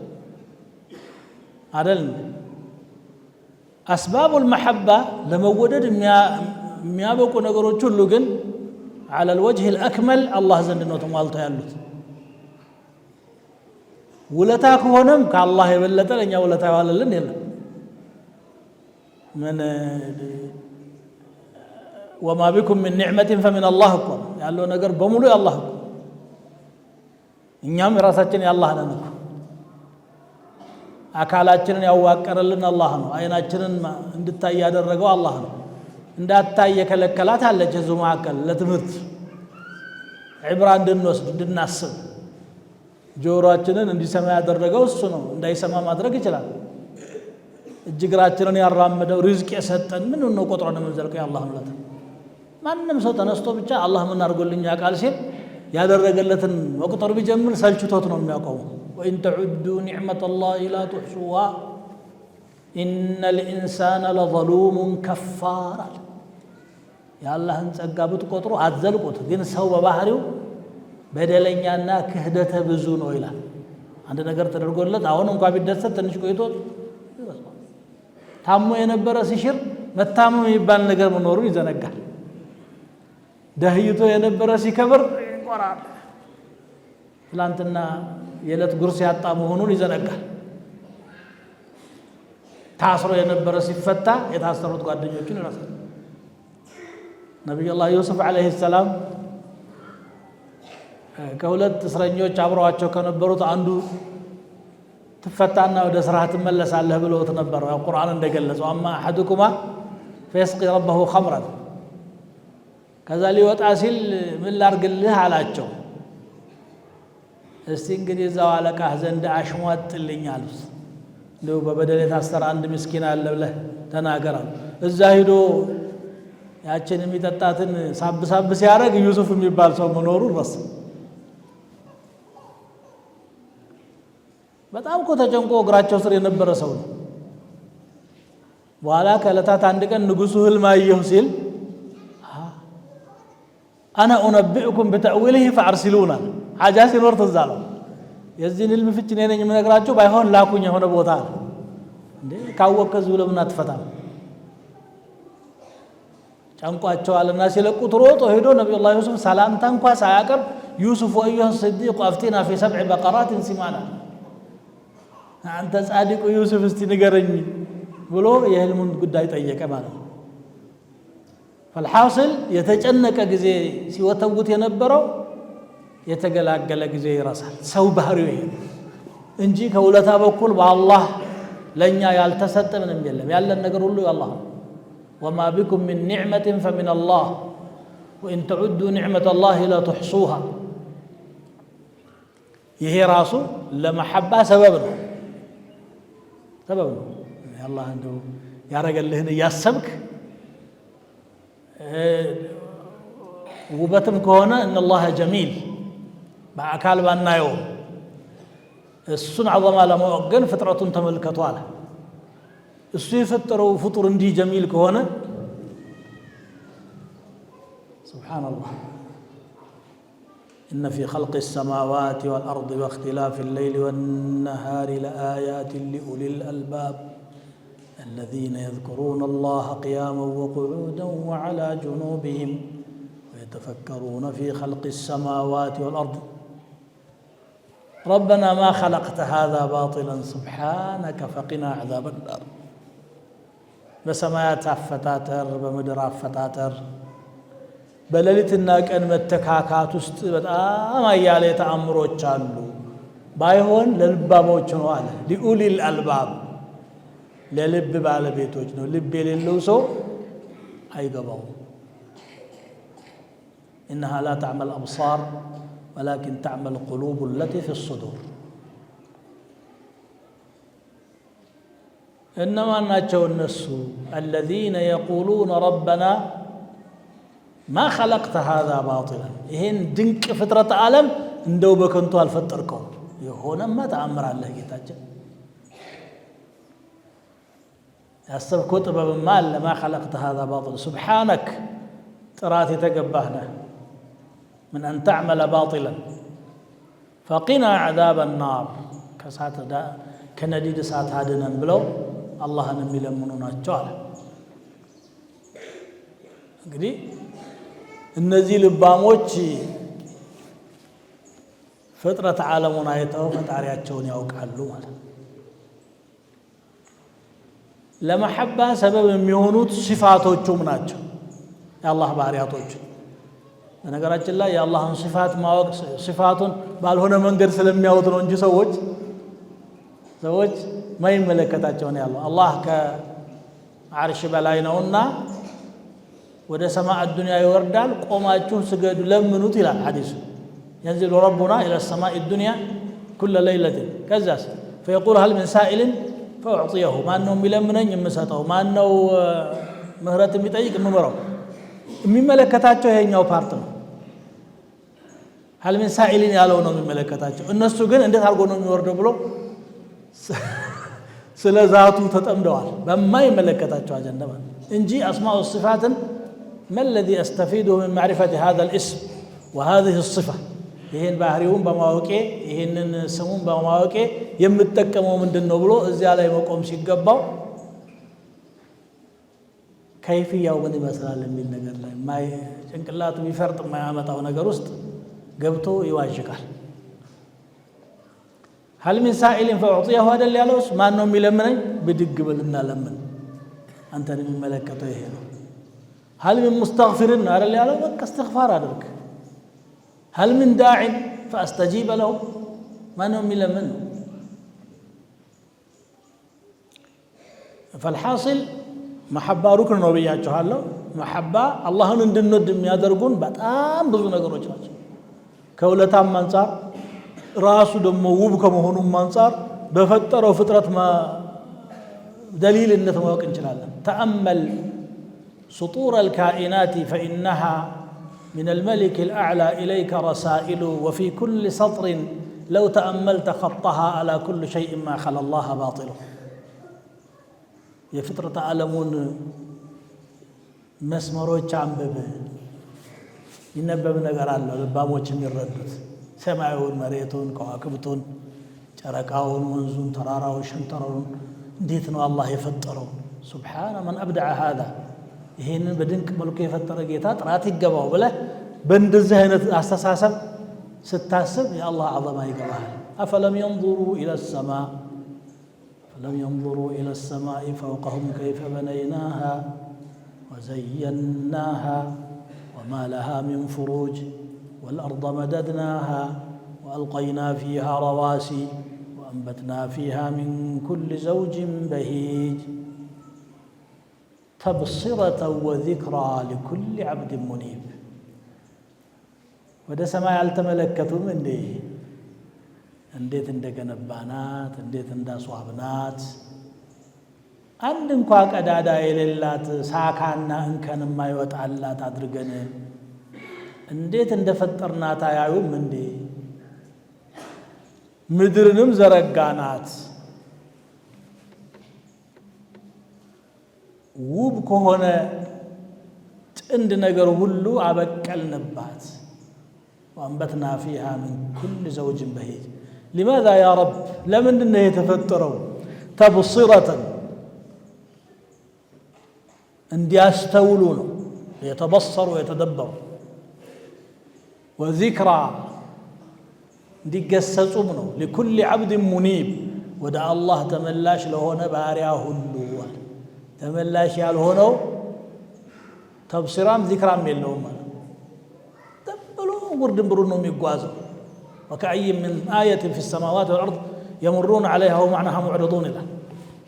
አይደል أسباب المحبة ለመወደድ የሚያበቁ ነገሮች ሁሉ ግን على الوجه الأكمل الله ዘንድ ነው ተሟልተው ያሉት ውለታ ከሆነም ከአላህ የበለጠ ለኛ ውለታ ያዋለልን የለም من وما بكم من نعمة فمن الله እኮ ያለው ነገር በሙሉ የአላህ እኮ እኛም ራሳችን የአላህ ነን እኮ አካላችንን ያዋቀረልን አላህ ነው አይናችንን እንድታይ ያደረገው አላህ ነው እንዳታይ የከለከላት አለች እዚሁ መካከል ለትምህርት ዒብራ እንድንወስድ እንድናስብ ጆሮአችንን እንዲሰማ ያደረገው እሱ ነው እንዳይሰማ ማድረግ ይችላል እጅግራችንን ያራመደው ሪዝቅ የሰጠን ምን ነው ቆጥረን የምንዘልቀው የአላህ ምሕረት ማንንም ሰው ተነስቶ ብቻ አላህ ምን አድርጎልኝ ያውቃል ሲል ያደረገለትን መቁጠር ቢጀምር ሰልችቶት ነው የሚያቆመው وإن تعدوا نعمة الله لا تحصوها إن الإنسان لظلوم كفار يا الله ጸጋ ብትቆጥሩ አትዘልቁት ግን ሰው በባህሪው በደለኛና ክህደተ ብዙ ነው ይላል አንድ ነገር ተደርጎለት አሁን እንኳን ቢደሰት ትንሽ ቆይቶ ታሞ የነበረ ሲሽር መታመም የሚባል ነገር መኖሩን ይዘነጋል ደህይቶ የነበረ ሲከብር ይቆራል ትላንትና የለት ጉርስ ያጣ መሆኑን ይዘነጋል ታስሮ የነበረ ሲፈታ የታሰሩት ጓደኞቹን ይረሳል ነብዩላህ ዩሱፍ አለይሂ ሰላም ከሁለት እስረኞች አብረዋቸው ከነበሩት አንዱ ትፈታና ወደ ስራህ ትመለሳለህ ብለውት ነበር ያው ቁርአን እንደገለጸው አማ አሐዱኩማ فيسقي ربه خمرا ከዛ ሊወጣ ሲል ምን ላርግልህ አላቸው እስቲ እንግዲህ እዛው አለቃህ ዘንድ አሽሟጥልኝ አሉት ነው በበደል የታሰረ አንድ ምስኪን አለ ብለህ ተናገራል እዛ ሄዶ ያችን የሚጠጣትን ሳብ ሲያረግ ዩሱፍ የሚባል ሰው መኖሩ ረስ በጣም እኮ ተጨንቆ እግራቸው ስር የነበረ ሰው ነው በኋላ ከለታት አንድ ቀን ንጉሱ ህልም አየሁ ሲል انا انبئكم بتاويله فارسلونا حاجه ሲኖር ተዛለው የዚህን ህልም ፍቺ ነኝ የምነግራችሁ ባይሆን ላኩኝ የሆነ ቦታ እንዴ ካወቀዙ ለምን አትፈታም ጫንቋቸዋልና ሲለቁት ሮጦ ሄዶ ነብዩላህ ዩሱፍ ሰላምታ እንኳን ሳያቀርብ ዩሱፍ ወይሁ صديق افتنا في 7 بقرات سمانا አንተ ጻድቁ ዩሱፍ እስቲ ንገረኝ ብሎ የህልሙን ጉዳይ ጠየቀ ማለት ነው فالحاصل የተጨነቀ ጊዜ ሲወተውት የነበረው የተገላገለ ጊዜ ይረሳል ሰው ባህሪው ይሄ እንጂ ከውለታ በኩል በአላህ ለኛ ያልተሰጠ ምንም የለም ያለን ነገር ሁሉ የአላህ ነው وما بكم من نعمة فمن الله وإن تعدوا نعمة الله لا تحصوها ይሄ ራሱ ለመሐባ ሰበብ ነው ያላህ እንደው ያረገልህን ያሰብክ ውበትም ከሆነ ان الله جميل በአካል ባናየው እሱን عظمه ለማወገን ፍጥረቱን ተመልከቱ አለ እሱ የፈጠረው ፍጡር እንዲህ ጀሚል ከሆነ ሱብሃንአላህ إن في خلق السماوات والأرض واختلاف الليل والنهار لآيات لأولي الألباب الذين يذكرون الله قياما وقعودا وعلى جنوبهم ويتفكرون في خلق السماوات والأرض ربنا ما خلقت هذا باطلا سبحانك فقنا عذاب النار በሰማያት አፈጣጠር በምድር አፈጣጠር በሌሊትና ቀን መተካካት ውስጥ በጣም አያሌ ተአምሮች አሉ ባይሆን ለልባሞች ነው አለ ሊኡሊል አልባብ ለልብ ባለቤቶች ነው ልብ የሌለው ሰው አይገባው إنها لا تعمى الأبصار ولكن تعمى القلوب التي في الصدور إنما ناتشو الناس الذين يقولون ربنا ما خلقت هذا باطلا إهن دنك فترة عالم اندو بكنتو الفتركم يهونا ما تأمر الله يتاجل يستر كتب بمال ما خلقت هذا باطلا سبحانك تراتي تقبهنا من أن تعمل باطلا فقنا عذاب النار كسات دا كنديد سات هادنا بلو الله نمي لمنونا جعل እንግዲህ እነዚህ ልባሞች ፍጥረት ዓለሙን አይተው ፈጣሪያቸውን ያውቃሉ ማለት ለመሐባ ሰበብ የሚሆኑት ሲፋቶቹም ናቸው የአላህ ባህሪያቶች በነገራችን ላይ የአላህን ሲፋት ማወቅ ሲፋቱን ባልሆነ መንገድ ስለሚያውት ነው እንጂ ሰዎች ማይመለከታቸው ነው ያለው አላህ ከአርሽ በላይ ነውና ወደ ሰማዕ الدنيا ይወርዳል ቆማችሁ ስገዱ ለምኑት ይላል ሐዲሱ ينزل ربنا الى السماء الدنيا كل ليله كذا فيقول هل من سائل فاعطيه ما انه يلمنኝ የምሰጠው ማን ነው ምህረት የሚጠይቅ የምመራው የሚመለከታቸው ይሄኛው ፓርት ነው هل من سائل ያለው ነው የሚመለከታቸው እነሱ ግን እንዴት አድርጎ ነው የሚወርደው ብሎ ስለ ዛቱ ተጠምደዋል በማይመለከታቸው አጀንዳ እንጂ አስማኡ ሲፋትን ما الذي استفيده من معرفة هذا الاسم وهذه الصفة ይሄን ባህሪውን በማወቄ ይሄንን ስሙን በማወቄ የምትጠቀመው ምንድነው ብሎ እዚያ ላይ መቆም ሲገባው ከይፍያው ምን ይመስላል የሚል ነገር ላይ ማይ ጭንቅላቱ ቢፈርጥ የማያመጣው ነገር ውስጥ ገብቶ ይዋዥቃል هل من سائل فأعطيه هذا اللي ያለውስ ማን ነው የሚለምነኝ ብድግ ብልና ለምን አንተን የሚመለከተው ይሄ ነው هل من مستغفر على اللي ያለው በቃ استغفار አድርግ هل من داع فاستجيب له ما ነው የሚለምን فالحاصل محبة ركن ነው ብያችኋለሁ محبة አላህን እንድንወድ የሚያደርጉን በጣም ብዙ ነገሮች ናቸው ከውለታም አንፃር ራሱ ደሞ ውብ ከመሆኑም አንፃር በፈጠረው ፍጥረት دليلነት ማወቅ እንችላለን تأمل سطور الكائنات فإنها من الملك الأعلى إليك رسائل وفي كل سطر لو تأملت خطها على كل شيء ما خلا الله باطله የፍጥረት ዓለሙን መስመሮች አንብብ ይነበብ ነገር አለ ልባሞች የሚረዱት ሰማዩን መሬቱን ከዋክብቱን ጨረቃውን ወንዙን ተራራውን ሸንተረሩን እንዴት ነው አላህ የፈጠረው سبحان من أبدع هذا ይሄንን በድንቅ መልኩ የፈጠረ ጌታ ጥራት ይገባው ብለ በእንደዚህ አይነት አስተሳሰብ ስታስብ የአላህ አዘማ ይገባል أفلم ينظروا إلى السماء فوقهم كيف بنيناها وزيناها وما لها من فروج والأرض مددناها وألقينا فيها رواسي وأنبتنا فيها من كل زوج بهيج تبصرة وذكرى لكل عبد منيب وده سماع التملكتهم እንዴት እንደገነባናት እንዴት እንዳስዋብናት አንድ እንኳን ቀዳዳ የሌላት ሳካና እንከን የማይወጣላት አድርገን እንዴት እንደፈጠርናት አያዩም እንዴ ምድርንም ዘረጋናት ውብ ከሆነ ጥንድ ነገር ሁሉ አበቀልንባት وأنبتنا فيها من كل زوج بهيج لماذا يا رب لمن إنه يتفتروا تبصرة اندي يستولون يتبصروا ويتدبروا وذكرى دي قسصوا منه لكل عبد منيب ودع الله تملاش لهونه بارياه هلو تملاش يالهونه تبصرام ذكرام يلهم تبلو وردن برونهم يغوازوا وكأي من آية في السماوات والأرض يمرون عليها ومعناها معرضون لها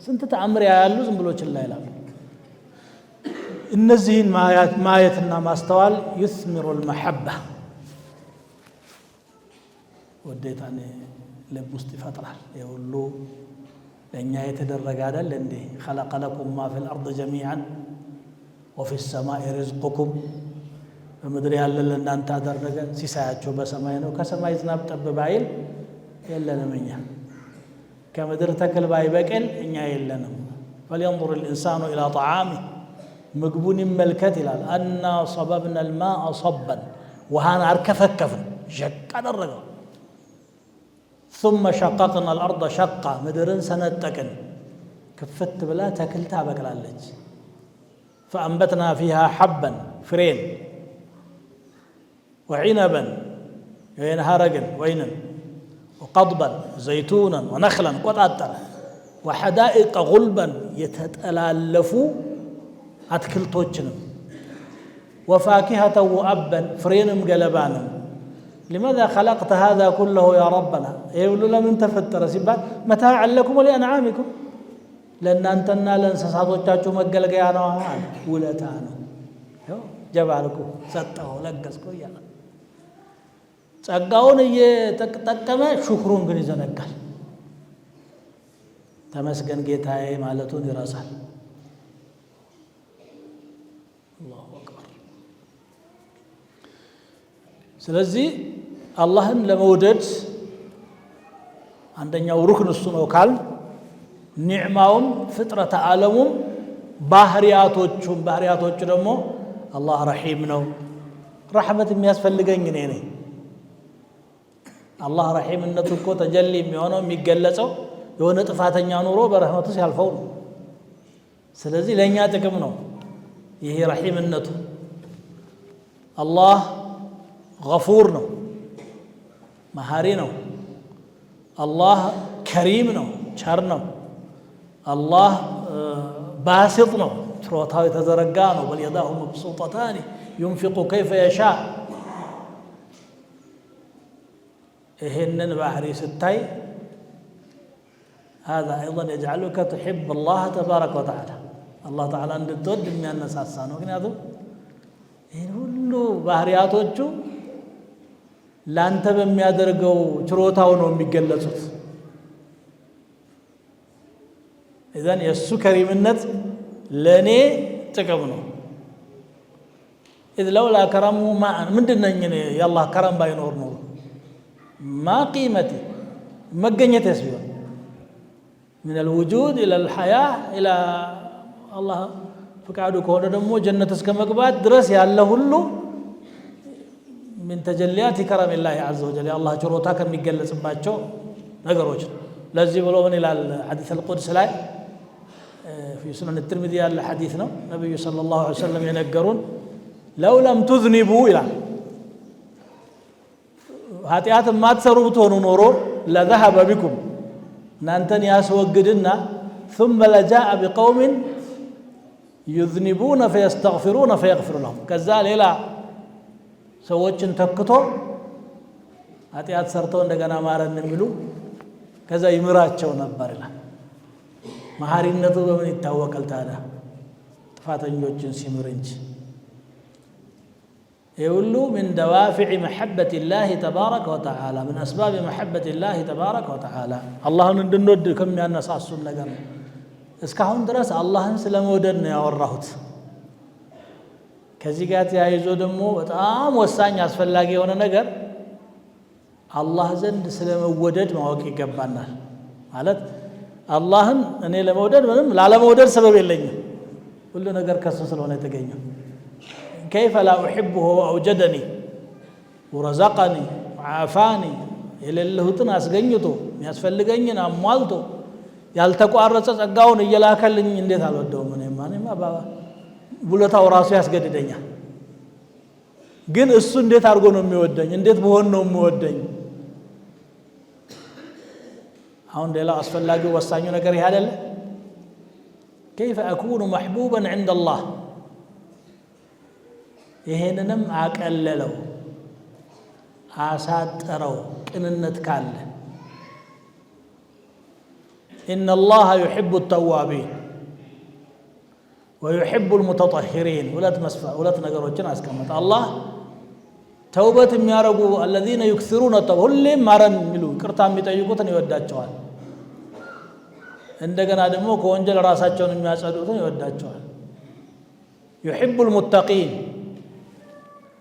سنت تأمر يا يالو زم بلو چلا يلال እነዚህን ማየትና ማስተዋል يثمر المحبة ወዴታን ልብ ውስጥ ይፈጥራል ይሁሉ ለኛ የተደረገ አይደል እንዴ خلق لكم ما في الأرض جميعا وفي السماء رزقكم በምድር ያለ ለእናንተ አደረገ ሲሳያቸው በሰማይ ነው ከሰማይ ዝናብ ጠብ ባይል የለንም እኛ ከምድር ተክል ባይበቅል እኛ የለንም فلينظر الإنسان إلى طعامه ምግቡን ይመልከት ይላል አና صببنا الماء صبا وهان አርከፈከፍን ሸቅ አደረገው ثم شققنا الأرض شقا مدرن سنتكن كفت بلا تكلتا بقلالج فأنبتنا فيها حبا فرين وعنبا وينهارجن وينا وقضبا زيتونا ونخلا قطعتر وحدائق غلبا يتتلالفوا أتكلتوچنم وفاكهة وأبا فرينم قلبانم لماذا خلقت هذا كله يا ربنا يقولوا لمن تفتر سبات متاعا لكم ولأنعامكم لأن أنتنا لنسساتوچاچو مگلگيا ነው ውለታ ነው ጀባልኩ ሰጠው ለገስኩ ይላል ጸጋውን እየተጠቀመ ሽክሩን ግን ይዘነጋል ተመስገን ጌታዬ ማለቱን ይረሳል አላሁ አክበር ስለዚህ አላህን ለመውደድ አንደኛው ሩክን እሱ ነው ካል ኒዕማውም ፍጥረተ ዓለሙም ባህሪያቶቹ ደግሞ አላህ ረሂም ነው ረህመት የሚያስፈልገኝ እኔ ነኝ አላህ ረሂምነቱ እኮ ተጀሊ የሚሆነው የሚገለጸው የሆነ ጥፋተኛ ኑሮ በረህመቱ ሲያልፈው ነው ስለዚህ ለኛ ጥቅም ነው ይሄ ረሂምነቱ አላህ غفور ነው መሐሪ ነው አላህ ከሪም ነው ቸር ነው አላህ ባሲጥ ነው ችሮታው የተዘረጋ ነው ወልየዳሁ መብሱጠታን ينفق كيف يشاء ይሄንን ባህሪ ስታይ هذا ايضا يجعلك تحب الله تبارك وتعالى الله تعالى እንድትወድ የሚያነሳሳ ነው ምክንያቱም ይሄ ሁሉ ባህሪያቶቹ ላንተ በሚያደርገው ችሮታው ነው የሚገለጹት إذن የሱ ከሪምነት ለኔ ጥቅም ነው إذ لولا كرمه ما ምንድነኝ እኔ የአላህ ከረም ባይኖር ነው ما قيمتي መገኘትስ ቢሆን من الوجود الى الحياه الى الله ፍቃዱ ከሆነ ደግሞ ጀነት እስከ መግባት ድረስ ያለ ሁሉ من تجليات كرم الله عز وجل الله ችሮታ ከሚገለጽባቸው ነገሮች ለዚህ ብሎ ምን ይላል ሐዲስ القدس ላይ في سنن الترمذي ያለ ሐዲስ ነው ነብዩ ሰለላሁ ዐለይሂ ወሰለም የነገሩን لو لم تذنبوا الى ኃጢአት ማትሰሩ ብትሆኑ ኖሮ لذهب بكم እናንተን ያስወግድና ثم لجاء بقوم يذنبون فيستغفرون فيغفر لهم ከዛ ሌላ ሰዎችን ተክቶ ኃጢአት ሰርተው እንደገና ማረን የሚሉ ከዛ ይምራቸው ነበር ይላል መሐሪነቱ በምን ይታወቃል ታዲያ ጥፋተኞችን ሲምር እንጂ ይሁሉ من دوافع محبة الله تبارك وتعالى من أسباب محبة الله تبارك وتعالى اللهን እንድንወድ ከሚያነሳሱን ነገር እስካሁን ድረስ አላህን ስለመውደድ ነው ያወራሁት ከዚህ ጋር ተያይዞ ደግሞ በጣም ወሳኝ አስፈላጊ የሆነ ነገር አላህ ዘንድ ስለመወደድ ማወቅ ይገባናል ማለት አላህን እኔ ለመውደድ ምንም ላለመውደድ ሰበብ የለኝም ሁሉ ነገር ከሱ ስለሆነ የተገኘው كيف لا احبه واوجدني ወረዘቀኒ ወዓፋኒ የሌለሁትን አስገኝቶ የሚያስፈልገኝን አሟልቶ ያልተቋረጸ ጸጋውን እየላከልኝ እንዴት አልወደውም? እኔማ ውለታው ራሱ ያስገድደኛል። ግን እሱ እንዴት አድርጎ ነው የሚወደኝ? እንዴት በሆን ነው የሚወደኝ? አሁን ሌላው አስፈላጊው ወሳኙ ነገር ይሄ አይደለ? كيف أكون محبوبا عند الله ይሄንንም አቀለለው አሳጠረው ቅንነት ካለ إن الله يحب التوابين ويحب المتطهرين ሁለት ነገሮችን አስቀመጠ አላህ ተውበት የሚያረጉ الذين يكثرون التوبة ሁሌም ማረን የሚሉ ቅርታ የሚጠይቁትን ይወዳቸዋል እንደገና ደግሞ ከወንጀል ራሳቸውን የሚያጸዱትን ይወዳቸዋል يحب المتقين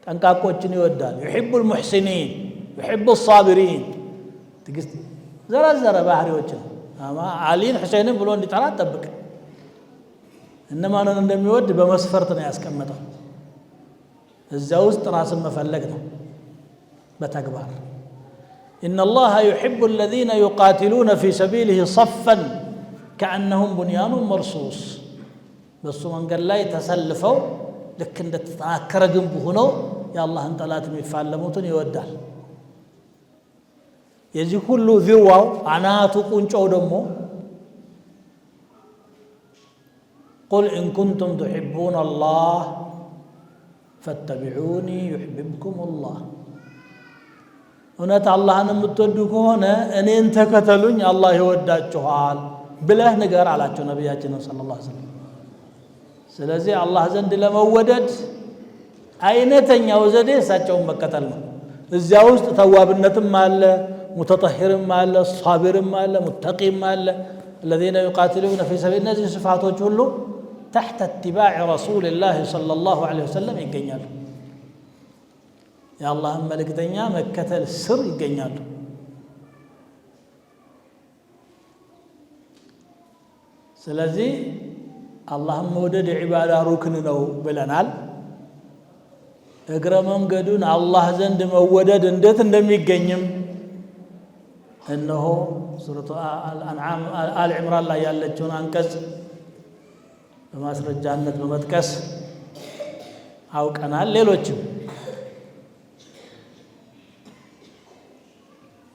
ጠንቃቆችን ይወዳል يحب المحسنين يحب الصابرين ትግስት ዘረዘረ ባህሪዎችን አማ አሊን ሁሴንን ብሎ እንዲጠራ ጠብቅ እነማንን እንደሚወድ በመስፈርት ነው ያስቀመጠው እዚያ ውስጥ ራስን መፈለግ ነው በተግባር إن الله يحب الذين يقاتلون في سبيله صفا كأنهم بنيان مرصوص በሱ መንገድ ላይ ተሰልፈው ልክ እንደተጠናከረ ግንብ ሆነው የአላህን ጠላት የሚፋለሙትን ይወዳል የዚህ ሁሉ ዚዋው አናቱ ቁንጮው ደግሞ قل إن كنتم تحبون الله فاتبعوني يحببكم الله እውነት አላህን የምትወዱ ከሆነ እኔን ተከተሉኝ አላህ ይወዳችኋል ብለህ ንገር አላቸው ነብያችን ሰለላሁ ዐለይሂ ወሰለም ስለዚህ አላህ ዘንድ ለመወደድ አይነተኛው ዘዴ እሳቸውን መከተል ነው እዚያ ውስጥ ተዋብነትም አለ ሙተጠሂርም አለ ሷቢርም አለ ሙተቂም አለ الذين يقاتلون في سبيل الناس صفاتهم ሁሉ تحت اتباع رسول الله صلى الله عليه وسلم ይገኛሉ የአላህን መልእክተኛ መከተል ስር ይገኛሉ ስለዚህ አላህን መውደድ የዒባዳ ሩክን ነው ብለናል እግረ መንገዱን አላህ ዘንድ መወደድ እንዴት እንደሚገኝም እነሆ ሱረቱ አልአንዓም አል ዒምራን ላይ ያለችውን አንቀጽ በማስረጃነት በመጥቀስ አውቀናል ሌሎችም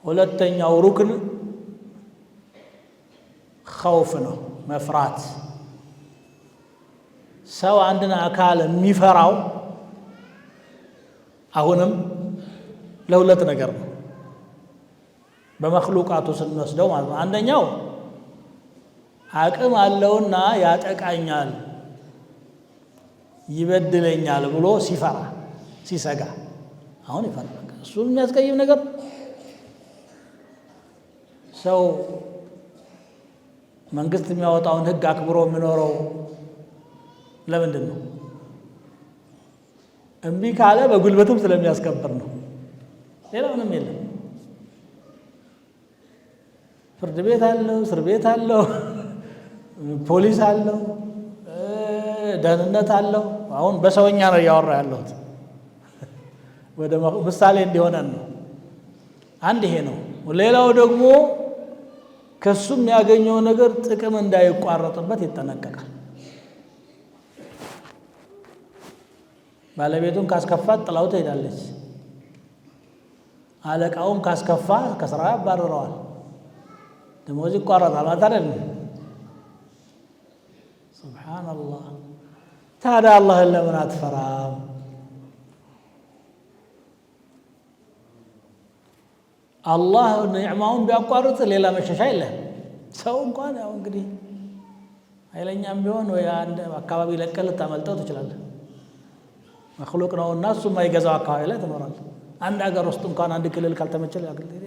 ሁለተኛው ሩክን ኸውፍ ነው መፍራት ሰው አንድን አካል የሚፈራው አሁንም ለሁለት ነገር ነው በመخلوቃቱ ስንወስደው ማለት ነው አንደኛው አቅም አለውና ያጠቃኛል ይበድለኛል ብሎ ሲፈራ ሲሰጋ አሁን ይፈራል እሱ የሚያስቀይም ነገር ሰው መንግስት የሚያወጣውን ህግ አክብሮ የሚኖረው ለምንድን ነው እምቢ ካለ በጉልበትም ስለሚያስከብር ነው ሌላ ምንም የለም ፍርድ ቤት አለው እስር ቤት አለው ፖሊስ አለው ደህንነት አለው አሁን በሰውኛ ነው ያወራ ያለሁት ወደ ምሳሌ እንዲሆነን ነው አንድ ይሄ ነው ሌላው ደግሞ ከሱም ያገኘው ነገር ጥቅም እንዳይቋረጥበት ይተነቀቃል ባለቤቱን ካስከፋት ጥላው ትሄዳለች አለቃውም ካስከፋ ከስራ ያባረረዋል ደሞዝ ይቋረጣል ማለት አይደል ሱብሃንአላህ ታዲያ አላህን ለምን አትፈራም አላህ ኒዕማውን ቢያቋርጥ ሌላ መሸሻ የለም ሰው እንኳን ያው እንግዲህ ኃይለኛም ቢሆን ወይ አንድ አካባቢ ለቀል ታመልጠው ትችላለህ መخلوቅ ነውና እሱ የማይገዛው አካባቢ ላይ ትኖራለህ አንድ ሀገር ውስጥ እንኳን አንድ ክልል ካልተመቸል ያግልል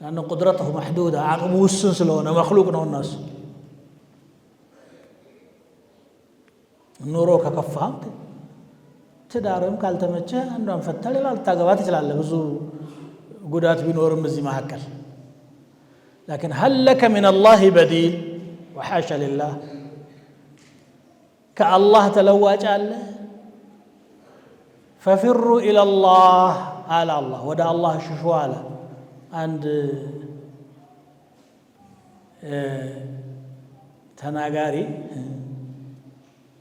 لأن قدرته محدودة عقب وسن ስለሆነ مخلوق ነውና እሱ ኑሮ ከከፋም ትዳርም ካልተመቸ አንዷን ፈታ ሌላ ልታገባ ትችላለህ ብዙ ጉዳት ቢኖርም እዚህ መካከል لكن هل لك من الله بديل وحاشا لله كالله تلواج አለ ففروا إلى الله على الله ودع الله ششوالا عند ተናጋሪ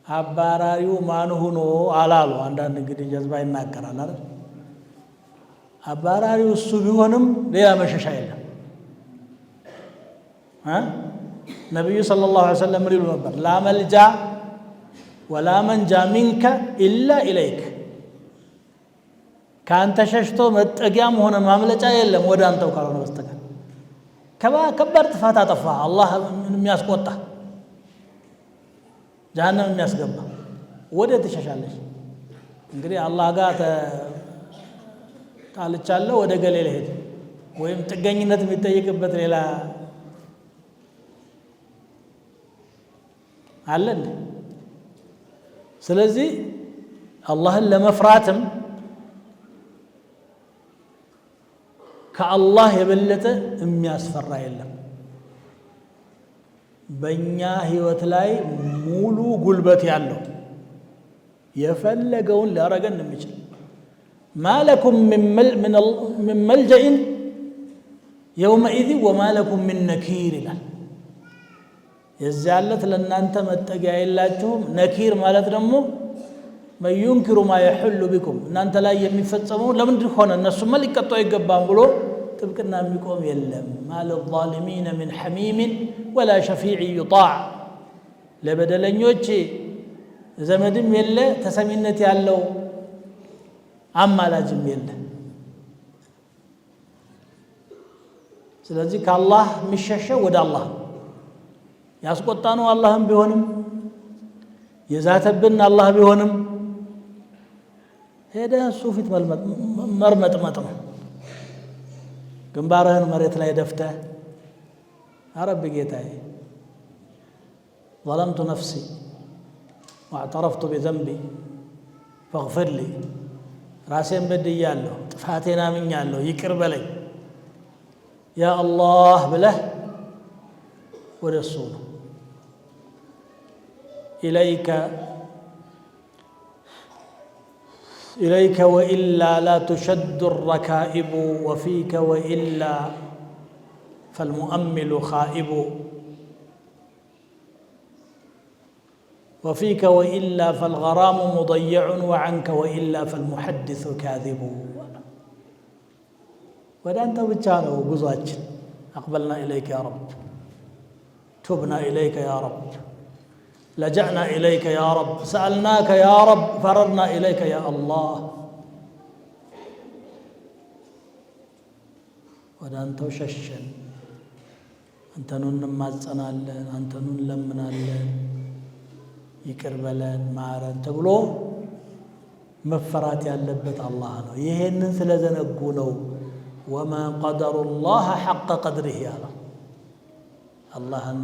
አባራሪው ማን ሆኖ አላሉ አንዳንድ እንግዲህ ጀዝባ ይናገራል አይደል አባራሪው እሱ ቢሆንም ሌላ መሸሻ የለም ነብዩ ሰለላሁ ዐለይሂ ወሰለም ይሉ ነበር ላ መልጃ ወላ መንጃ ሚንከ ኢላ ኢለይክ ካንተ ሸሽቶ መጠጊያም ሆነ ማምለጫ የለም ወደ አንተው ካልሆነ በስተቀር ከባድ ጥፋት አጠፋ አላህ የሚያስቆጣ ጀሃነም የሚያስገባ ወደ ተሸሻለሽ እንግዲህ አላህ ጋር ታልቻለሁ ወደ ገሌ ሄድ ወይም ጥገኝነት የሚጠይቅበት ሌላ አለ ስለዚህ አላህን ለመፍራትም ከአላህ የበለጠ የሚያስፈራ የለም በእኛ ህይወት ላይ ሙሉ ጉልበት ያለው የፈለገውን ሊያረገን የሚችል ማለኩም من ملجأ يومئذ وما لكم من نكير ይላል የዛለት ለናንተ መጠጊያ የላችሁም ነኪር ማለት ደግሞ من ينكر ما يحل بكم እናንተ ላይ የሚፈጸመው ለምን ሆነ እነሱም ሊቀጡ አይገባም ብሎ ጥብቅና የሚቆም የለም ማለ الظالمين من حميم ولا شفيع يطاع ለበደለኞች ዘመድም የለ ተሰሚነት ያለው አማላጅም የለ ስለዚህ ከአላህ የሚሸሸው ወደ አላህ ያስቆጣነው አላህም ቢሆንም የዛተብን አላህ ቢሆንም ሄደ እሱ ፊት መርመጥመጥ ነው ግንባርህን መሬት ላይ ደፍተህ ረቢ ጌታዬ ظلمت نفسي واعترفت بذنبي فاغفر لي ራሴን በድያለሁ ጥፋቴን አምኛለሁ ይቅር በለኝ ያ አላህ ብለህ ወደ እሱ ነው إليك وإلا لا تشد الركائب وفيك وإلا فالمؤمل خائب وفيك وإلا فالغرام مضيع وعنك وإلا فالمحدث كاذب ودانت بتشانو غزواج أقبلنا إليك يا رب تبنا إليك يا رب لجأنا إليك يا رب سألناك يا رب فررنا إليك يا الله ودانت ششن أنت نمازنا لنا أنت نلمنا لنا ይቅርበለን ማረን ተብሎ መፈራት ያለበት አላህ ነው ይሄንን ስለዘነጉ ነው ወማ ቀደሩላህ ሐቀ ቀድሪሂ ያለ አላህን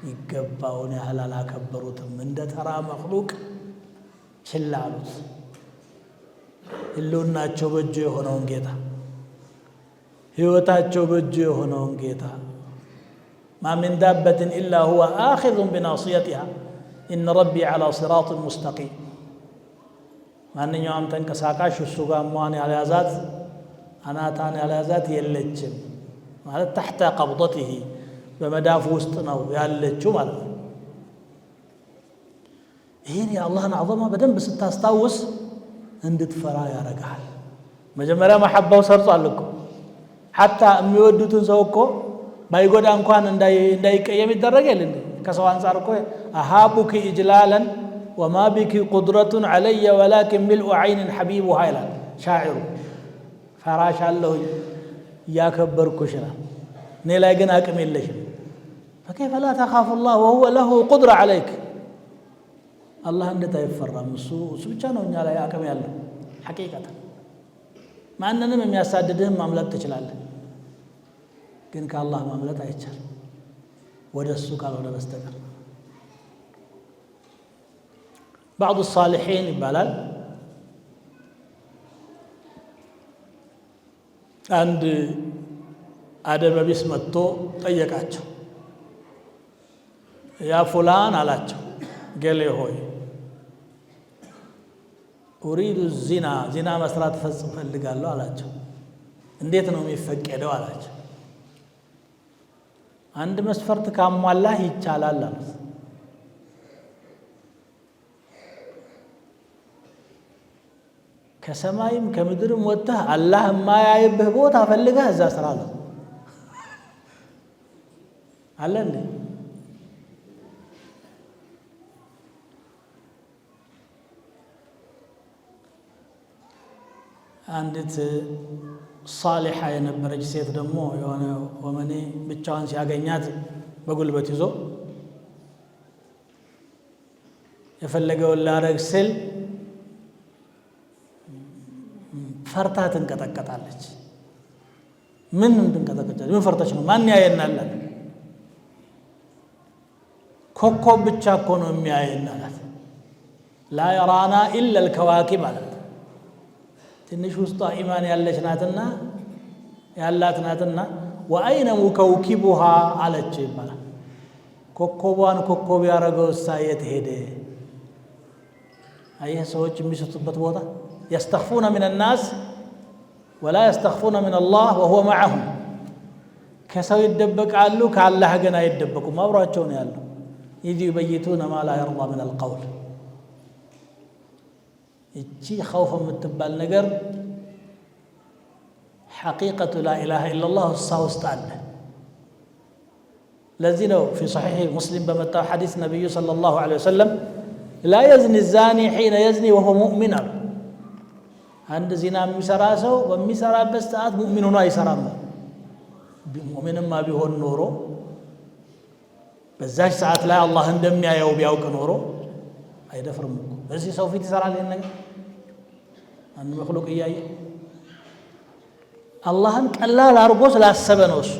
ይገባውን ያህል አላከበሩትም እንደ ተራ መክሉቅ ችላሉት ህልውናቸው በእጁ የሆነውን ጌታ ህይወታቸው በእጁ የሆነውን ጌታ ما من دابة إلا هو آخذ بناصيتها إن ربي على صراط مستقيم ማንኛውም ተንቀሳቃሽ እሱ ጋር ማን ያለያዛት አናታን ያለያዛት የለችም ማለት تحت قبضته በመዳፉ ውስጥ ነው ያለችው ማለት ነው ይሄን የአላህን አዘማ በደንብ ስታስታውስ እንድትፈራ ያረጋል መጀመሪያ መሐባው ሰርጿል እኮ حتى የሚወዱትን ሰው እኮ ባይጎዳ እንኳን እንዳይቀየም ይደረጋል እንዴ ከሰው አንፃር እኮ አሃቡክ ኢጅላላን وما بك قدرة علي ولكن ملء عين حبيبها إلى شاعر فراش الله يكبركش نيلا جن أكمل ليش فكيف لا تخاف الله وهو له قدرة عليك الله أنت تفرّ مسو سبحانه وتعالى يا أكمل الله حقيقة ما أننا من يساددهم معاملات تجلال لكن كالله معاملات أيشر ودسوا قالوا لا بستقر بعض الصالحين يبالال عند آدم بسمتو طيقاتشو يا فلان علاتشو قال هوي ኡሪዱ ዚና ዚና መስራት ፈጽም ፈልጋለሁ አላቸው። እንዴት ነው የሚፈቀደው አላቸው። አንድ መስፈርት ካሟላህ ይቻላል አሉት። ከሰማይም ከምድርም ወጥተህ አላህ የማያይብህ ቦታ ፈልገህ እዛ ስራ ነው አለ እንዴ? አንዲት ሳሊሓ የነበረች ሴት ደግሞ የሆነ ወመኔ ብቻዋን ሲያገኛት በጉልበት ይዞ የፈለገውን ላደርግ ስል ፈርታ ትንቀጠቀጣለች። ምን ትንቀጠቀጣለች? ምን ፈርተሽ ነው? ማን ያየናል? ኮከብ ብቻ እኮ ነው የሚያየን አላት። ላ የራና ኢላ ልከዋኪብ አላት። ትንሽ ውስጧ ኢማን ያላት ናትና ወአይነ ሙከውኪቡሃ አለች ይባላል። ኮከቧን ኮከብ ያደረገው እሳ የት ሄደ? አየህ ሰዎች የሚስቱበት ቦታ يستخفون من الناس ولا يستخفون من الله وهو معهم كسو يدبك علو كالله جنا يدبكوا ما براچون يالو يجي يبيتون ما لا يرضى من القول يجي خوفا متبال نجر حقيقة لا إله إلا الله الصاوست عنه لذينه في صحيح مسلم بمتى حديث النبي صلى الله عليه وسلم لا يزني الزاني حين يزني وهو مؤمن عند زنا የሚሰራ ሰው በሚሰራበት ሰዓት ሙእሚን ሆኖ አይሰራም። ሙእሚንም ቢሆን ኖሮ በዛች ሰዓት ላይ አላህ እንደሚያየው ቢያውቅ ኖሮ አይደፍርም እኮ። በዚህ ሰው ፊት ይሰራል ይሄን ነገር አንድ መክሉቅ እያየ አላህን ቀላል አድርጎ ስላሰበ ነው እሱ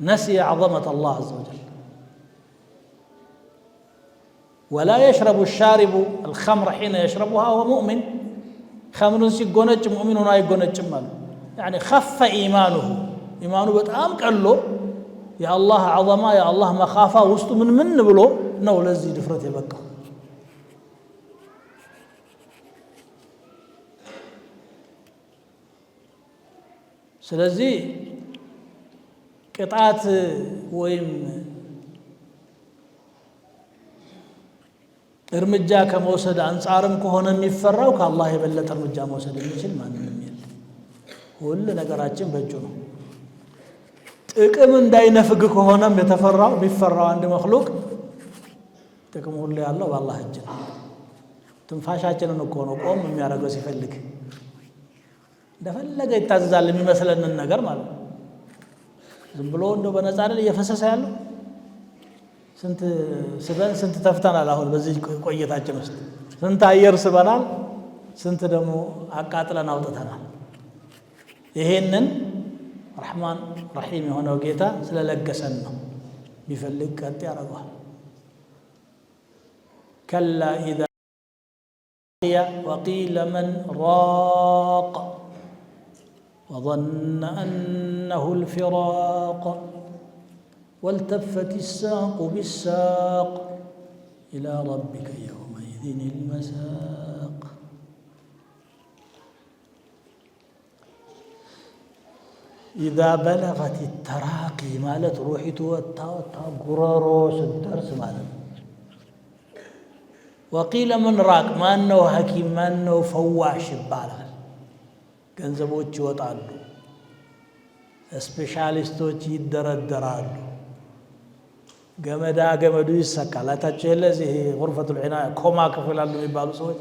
ነሲየ ዐዘመተ አላህ ዐዘ ወጀል። ولا يشرب الشارب الخمر حين يشربها وهو مؤمن خمر ሲጎነጭ ሙእሚን ሆኖ አይጎነጭም ማለት يعني خف ኢማኑ በጣም ቀሎ የአላህ ዐዘማ የአላህ መኻፋ ውስጡ ምን ብሎ ነው ለዚህ ድፍረት የበቃው። ስለዚህ ቅጣት ወይም እርምጃ ከመውሰድ አንጻርም ከሆነ የሚፈራው ከአላህ የበለጠ እርምጃ መውሰድ የሚችል ማንም የለም። ሁሉ ነገራችን በእጁ ነው። ጥቅም እንዳይነፍግ ከሆነም የሚፈራው አንድ መክሉቅ ጥቅም ሁሉ ያለው በአላህ እጅ ነው። ትንፋሻችንን እኮ ነው ቆም የሚያደርገው ሲፈልግ እንደፈለገ ይታዘዛል የሚመስለንን ነገር ማለት ነው። ዝም ብሎ እንደው በነፃ አይደል እየፈሰሰ ያለው። ስንት ተፍተናል። አሁን በዚህ ቆይታችን ውስጥ ስንት አየር ስበናል፣ ስንት ደግሞ አቃጥለን አውጥተናል። ይሄንን ረሕማን ረሒም የሆነው ጌታ ስለለገሰን ነው። ቢፈልግ ቀጥ ያደርገዋል። ከላ ኢዛ ወቂለ መን ራቅ وظن أنه الفراق والتفت الساق بالساق إلى ربك يومئذ المساق إذا بلغت التراقي مالت روحي توتا قرروس الدرس مالت وقيل من راق ما أنه حكيم ما أنه فواش بالا ገንዘቦች ይወጣሉ፣ ስፔሻሊስቶች ይደረደራሉ፣ ገመዱ ይሰካል። አታቸው የለዚህ ጉርፈቱል ዒናያ ኮማ ክፍል አሉ የሚባሉ ሰዎች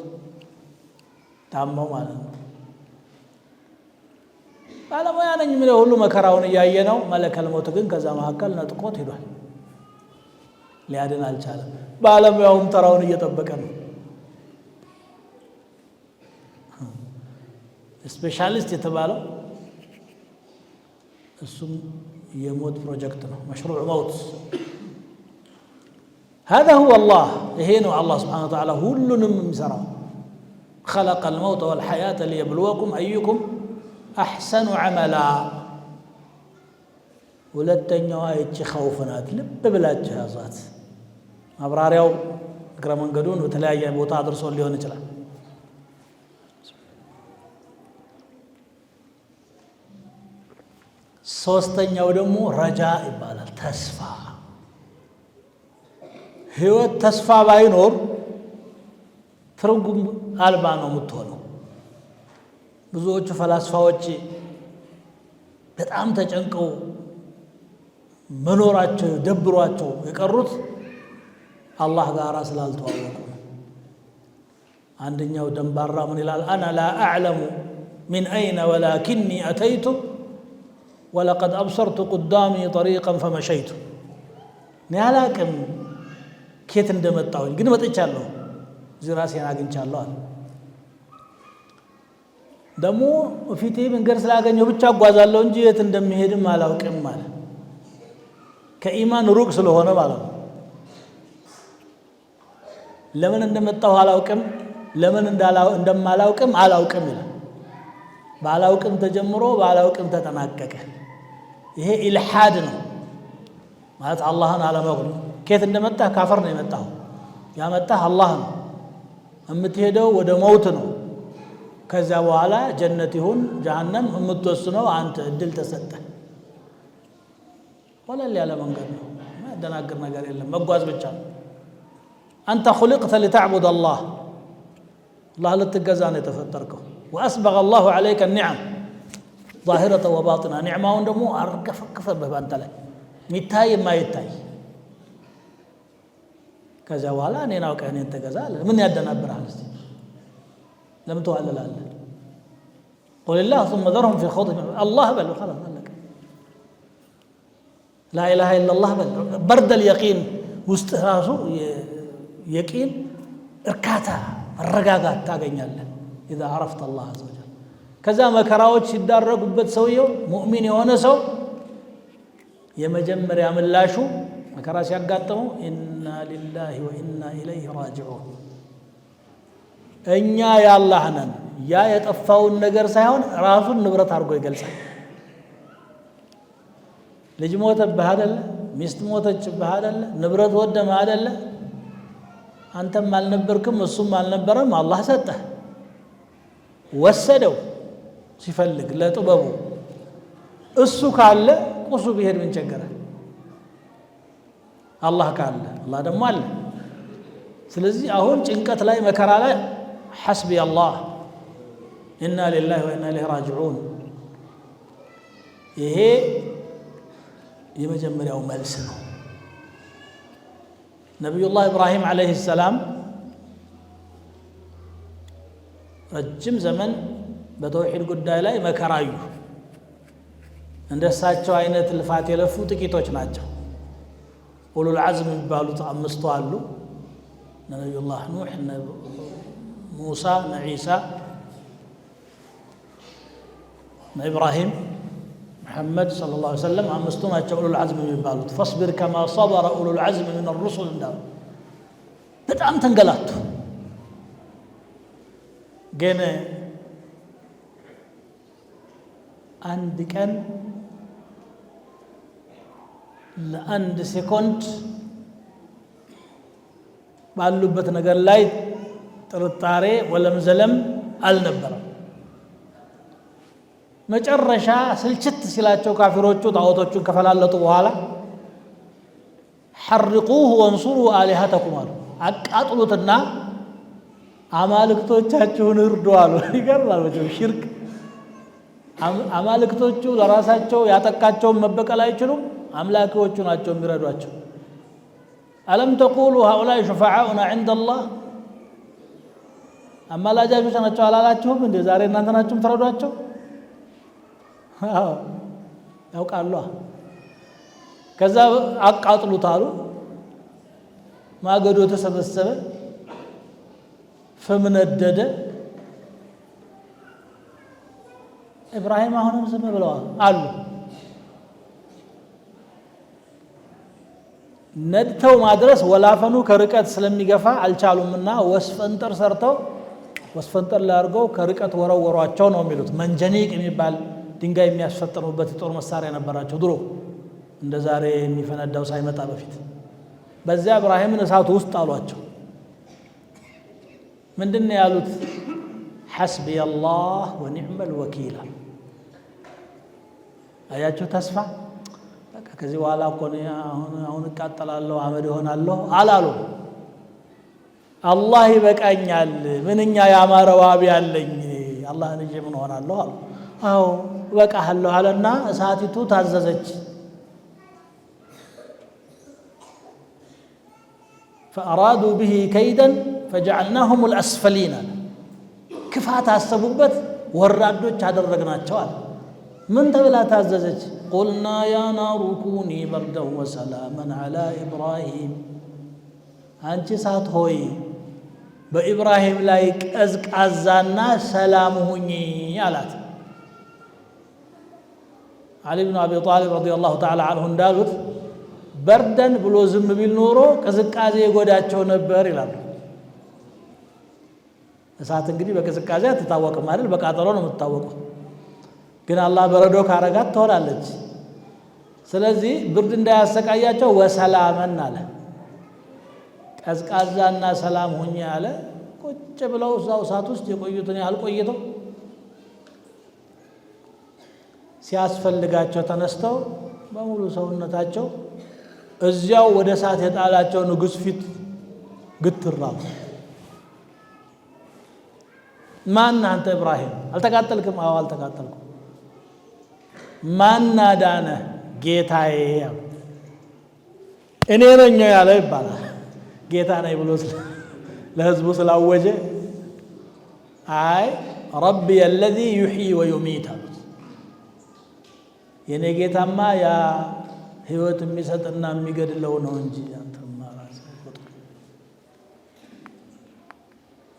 ታመው ማለት ነው። ባለሙያ ነኝ የሚለው ሁሉ መከራውን እያየ ነው። መለከል ሞት ግን ከዛ መካከል ነጥቆት ሄዷል። ሊያድን አልቻለም። ባለሙያውም ተራውን እየጠበቀ ነው። ስፔሻሊስት የተባለው እሱም የሞት ፕሮጀክት ነው። መሽሩዕ መውት هذا هو الله ይሄ ነው አላህ ስብሓነሁ ወተዓላ ሁሉንም የሚሰራው። خلق الموت والحياة ليبلوكم أيكم أحسن عملا። ሁለተኛዋ ይቺ ኸውፍ ናት። ልብ ብላችሁ ያዟት። ማብራሪያው እግረ መንገዱን በተለያየ ቦታ አድርሶ ሊሆን ይችላል። ሶስተኛው ደግሞ ረጃ ይባላል፣ ተስፋ። ህይወት ተስፋ ባይኖር ትርጉም አልባ ነው የምትሆነው። ብዙዎቹ ፈላስፋዎች በጣም ተጨንቀው መኖራቸው ደብሯቸው የቀሩት አላህ ጋር ስላልተዋወቁ ነው። አንደኛው ደንባራ ምን ይላል? አና ላ አዕለሙ ሚን አይነ ወላኪኒ አተይቱ ወለቀድ አብሰርቱ ቁዳሚ ጠሪቀን ፈመሸይቱ። እኔ አላቅም ኬት እንደመጣሁኝ ግን መጥቻለሁ፣ እዚህ ራሴን አግኝቻለሁ አለ። ደግሞ ፊቴ መንገድ ስላገኘው ብቻ እጓዛለሁ እንጂ የት እንደሚሄድም አላውቅም ማለት ከኢማን ሩቅ ስለሆነ ማለት ነው። ለምን እንደመጣሁ አላውቅም፣ ለምን እንደማላውቅም አላውቅም ይላል። ባላውቅም ተጀምሮ ባላውቅም ተጠናቀቀ። ይሄ ኢልሓድ ነው ማለት አላህን አለመቁም። ከየት እንደመጣህ ካፈር ነው የመጣው፣ ያመጣህ አላህ ነው። የምትሄደው ወደ መውት ነው። ከዚያ በኋላ ጀነት ይሁን ጀሃነም የምትወስነው አንተ፣ እድል ተሰጠ። ወለል ያለ መንገድ ነው፣ ማያደናግር ነገር የለም፣ መጓዝ ብቻ ነው። አንተ ኹሊቅተ ሊተዕቡድ አላህ፣ አላህ ልትገዛ ነው የተፈጠርከው። ወአስበገ አላሁ ዐለይከ ኒዓም ዛሂረተ ወባጢና፣ ኒዕማውን ደግሞ አርገፈገፈብህ በአንተ ላይ የሚታይ የማይታይ። ከዚያ በኋላ እኔን አውቀህ እኔን ተገዛ አለ። ምን ያደናብርሃል? እስቲ ለምን ትዋልላለህ? ቁልላህ ሱመ ዘርሁም ፊ ኸውድሂም፣ አላህ በል ኸላስ አለቀ። ላኢላሃ ኢለላህ በል። በርደል የቂን ውስጥ ራሱ የቂን እርካታ መረጋጋት ታገኛለህ ኢዛ ዐረፍተ አላህ ዐዘ ወጀል። ከዛ መከራዎች ሲዳረጉበት ሰውየው ሙእሚን የሆነ ሰው የመጀመሪያ ምላሹ መከራ ሲያጋጥመው ኢና ሊላሂ ወኢና ኢለይሂ ራጅዑን፣ እኛ የአላህ ነን። ያ የጠፋውን ነገር ሳይሆን ራሱን ንብረት አድርጎ ይገልጻል። ልጅ ሞተብህ አይደለ? ሚስት ሞተችብህ አይደለ? ንብረት ወደመህ አይደለ? አንተም አልነበርክም እሱም አልነበረም፣ አላህ ሰጠህ፣ ወሰደው ሲፈልግ ለጥበቡ። እሱ ካለ ቁሱ ቢሄድ ምን ቸገረ? አላህ ካለ፣ አላህ ደግሞ አለ። ስለዚህ አሁን ጭንቀት ላይ መከራ ላይ ሐስቢ አላህ ኢና ሊላሂ ወኢና ኢለይሂ ራጅዑን፣ ይሄ የመጀመሪያው መልስ ነው። ነቢዩላህ ኢብራሂም ዓለይሂ ሰላም ረጅም ዘመን በተውሒድ ጉዳይ ላይ መከራ አዩ። እንደ እሳቸው አይነት ልፋት የለፉ ጥቂቶች ናቸው። ኡሉል ዐዝም የሚባሉት አምስቱ አሉ። ነቢዩላህ ኑሕ፣ ሙሳ፣ ዒሳ፣ ኢብራሂም፣ ሙሐመድ ሰለላሁ ዐለይሂ ወሰለም አምስቱ ናቸው ኡሉል ዐዝም የሚባሉት። ፈስቢር ከማ ሰበረ ኡሉል ዐዝም ሚነ ሩሱል እንዳሉ በጣም ተንገላቱ። ግን አንድ ቀን ለአንድ ሴኮንድ ባሉበት ነገር ላይ ጥርጣሬ ወለም ዘለም አልነበረም። መጨረሻ ስልችት ሲላቸው ካፊሮቹ ጣዖቶቹን ከፈላለጡ በኋላ ሐርቁሁ ወንሱሩ አሊሀተኩም አሉ። አቃጥሉትና አማልክቶቻችሁን እርዱ አሉ። ይገርማል መቼም ሽርክ። አማልክቶቹ ለራሳቸው ያጠቃቸውን መበቀል አይችሉም፣ አምላኪዎቹ ናቸው የሚረዷቸው። አለም ተቁሉ ሃኡላኢ ሹፈዓኡና ዐንደላህ፣ አማላጃጆች ናቸው አላላችሁም እንዴ? ዛሬ እናንተ ናችሁ የምትረዷቸው። ያውቃሉ። ከዛ አቃጥሉት አሉ። ማገዶ ተሰበሰበ፣ ፍም ነደደ። ኢብራሂም አሁንም ዝም ብለዋል አሉ። ነድተው ማድረስ ወላፈኑ ከርቀት ስለሚገፋ አልቻሉምና ወስፈንጠር ሰርተው ወስፈንጠር ላይ አድርገው ከርቀት ወረወሯቸው ነው የሚሉት። መንጀኒቅ የሚባል ድንጋይ የሚያስፈጥኑበት የጦር መሳሪያ ነበራቸው ድሮ፣ እንደ ዛሬ የሚፈነዳው ሳይመጣ በፊት። በዚያ ኢብራሂምን እሳቱ ውስጥ አሏቸው። ምንድን ነው ያሉት? ሐስቢ አላህ ወኒዕመል ወኪል። አያችሁ ተስፋ በቃ ከዚህ በኋላ እኮ አሁን እቃጠላለሁ አመድ እሆናለሁ አላሉ። አላህ ይበቃኛል፣ ምንኛ ያማረ ዋቢ ያለኝ አላህን እንጂ ምን ሆናለሁ አሉ። አዎ እበቃለሁ አለና እሳቲቱ ታዘዘች። فأرادوا به كيدا فجعلناهم الأسفلين ክፋት አሰቡበት ወራዶች አደረግናቸው አለ። ምን ተብላ ታዘዘች? قلنا يا نار كوني بردا وسلاما على إبراهيم አንቺ እሳት ሆይ በኢብራሂም ላይ ቀዝቃዛና ሰላም ሁኚ አላት። አሊ ብን አቢ ጣሊብ ረዲየላሁ ተዓላ አንሁ እንዳሉት በርደን ብሎ ዝም ቢል ኖሮ ቅዝቃዜ ይጎዳቸው ነበር ይላሉ። እሳት እንግዲህ በቅዝቃዜ አትታወቅም አይደል? በቃጠሎ ነው የምትታወቀው። ግን አላህ በረዶ ካረጋት ትሆናለች። ስለዚህ ብርድ እንዳያሰቃያቸው ወሰላመን አለ፣ ቀዝቃዛና ሰላም ሁኚ አለ። ቁጭ ብለው እዛው እሳት ውስጥ የቆዩትን ያህል ቆይተው ሲያስፈልጋቸው ተነስተው በሙሉ ሰውነታቸው እዚያው ወደ እሳት የጣላቸው ንጉሥ ፊት ግትራሉ። ማን አንተ ኢብራሂም አልተቃጠልክም? አዎ አልተቃጠልኩም። ማን አዳነህ? ጌታዬ። እኔ ነኝ ያለ ይባላል። ጌታ ነኝ ብሎ ለህዝቡ ስላወጀ አይ ረቢ አለዚ ዩሕዪ ወዩሚት አሉት። የኔ ጌታማ ያ ህይወት የሚሰጥና የሚገድለው ነው እንጂ አንተማ ራስህ ቁጥር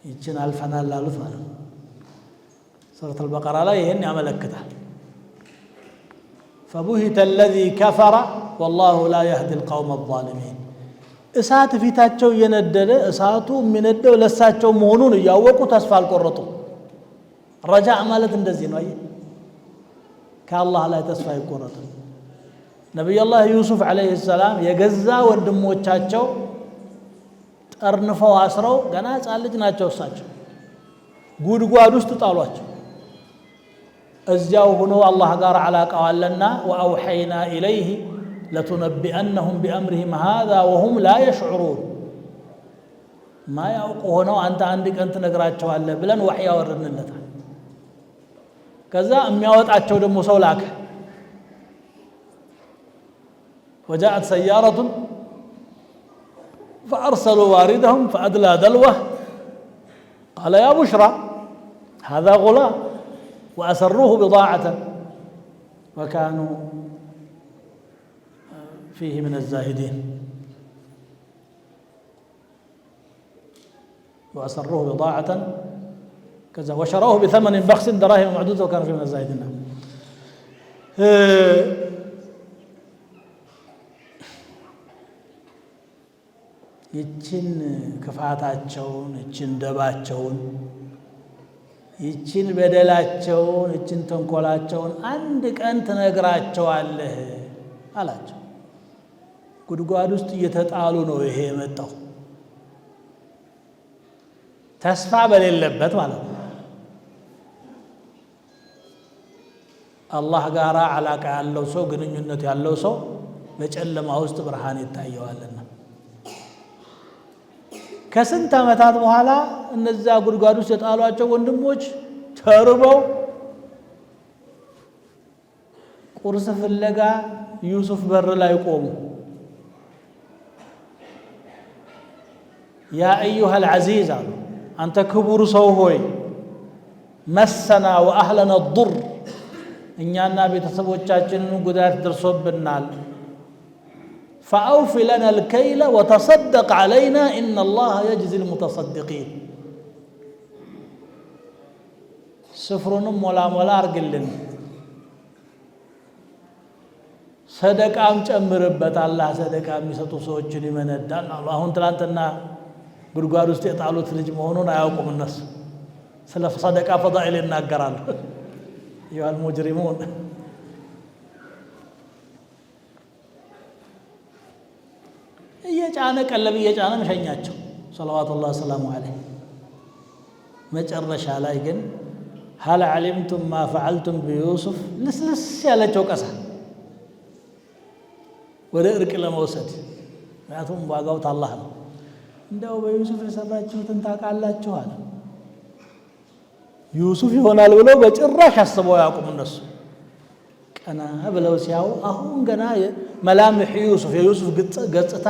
ይችን አልፈናል አሉት ማለት ነው። ሱረቱ አልበቀራ ላይ ይህን ያመለክታል። ፈቡሂተ አለዚ ከፈረ ወላሁ ላ የህዲ አልቀውመ አዛሊሚን። እሳት ፊታቸው እየነደደ እሳቱ የሚነደው ለሳቸው መሆኑን እያወቁ ተስፋ አልቆረጡ። ረጃዕ ማለት እንደዚህ ነው። አየህ ከአላህ ላይ ተስፋ አይቆረጥም። ነቢዩላህ ዩሱፍ ዓለይሂ ሰላም የገዛ ወንድሞቻቸው ጠርንፈው አስረው ገና ሕፃን ልጅ ናቸው እሳቸው ጉድጓድ ውስጥ ጣሏቸው። እዚያው ሆኖ አላህ ጋር ዓላቃው አለና ወአውሐይና ኢለይህ ለቱነቢአነሁም ቢአምሪሂም ሃዛ ወሁም ላ የሽዑሩን ማያውቁ ሆነው አንተ አንድ ቀን ትነግራቸዋለህ ብለን ወሕይ ያወረድንለታል። ከዛ የሚያወጣቸው ደግሞ ሰው ላከ። وجاءت سيارة فأرسلوا واردهم فأدلى دلوه قال يا بشرى هذا غلام وأسروه بضاعة وكانوا فيه من الزاهدين وأسروه بضاعة كذا وشروه بثمن بخس دراهم معدودة وكانوا فيه من الزاهدين. ይችን ክፋታቸውን ይችን ደባቸውን ይችን በደላቸውን ይችን ተንኮላቸውን አንድ ቀን ትነግራቸዋለህ አላቸው። ጉድጓድ ውስጥ እየተጣሉ ነው ይሄ የመጣው ተስፋ በሌለበት ማለት ነው። አላህ ጋር ዓላቃ ያለው ሰው ግንኙነት ያለው ሰው በጨለማ ውስጥ ብርሃን ይታየዋልና ከስንት ዓመታት በኋላ እነዛ ጉድጓድ ውስጥ የጣሏቸው ወንድሞች ተርበው ቁርስ ፍለጋ ዩሱፍ በር ላይ ቆሙ። ያ አዩሃ አልዓዚዝ አሉ፣ አንተ ክቡር ሰው ሆይ መሰና ወአህለና ዱር እኛና ቤተሰቦቻችንን ጉዳት ደርሶብናል። فأوف لنا الكيل وتصدق علينا إن الله يجزي المتصدقين سفرنم ولا أرجلن صدق أم تأمربت الله صدق أم يسطو جني من الدان الله أنت لانتنا غرغار استيطالو تلجمونون أياكم الناس سلف صدق فضائل الناقران أيها المجرمون እየጫነ ቀለብ እየጫነ መሸኛቸው ሰለዋቱላህ ሰላሙ ዐለይሂ። መጨረሻ ላይ ግን هل علمتم ما فعلتم بيوسف لسلس ያለች ወቀሳ ወደ እርቅ ለመውሰድ ምክንያቱም ዋጋው ታላህ ነው እንደው በዩሱፍ የሰራችሁትን ታውቃላችሁ አለ ዩሱፍ ይሆናል ብለው በጭራሽ አስበው ያቁም እነሱ ቀና ብለው ሲያው አሁን ገና መላምህ ዩሱፍ የዩሱፍ ገጽታ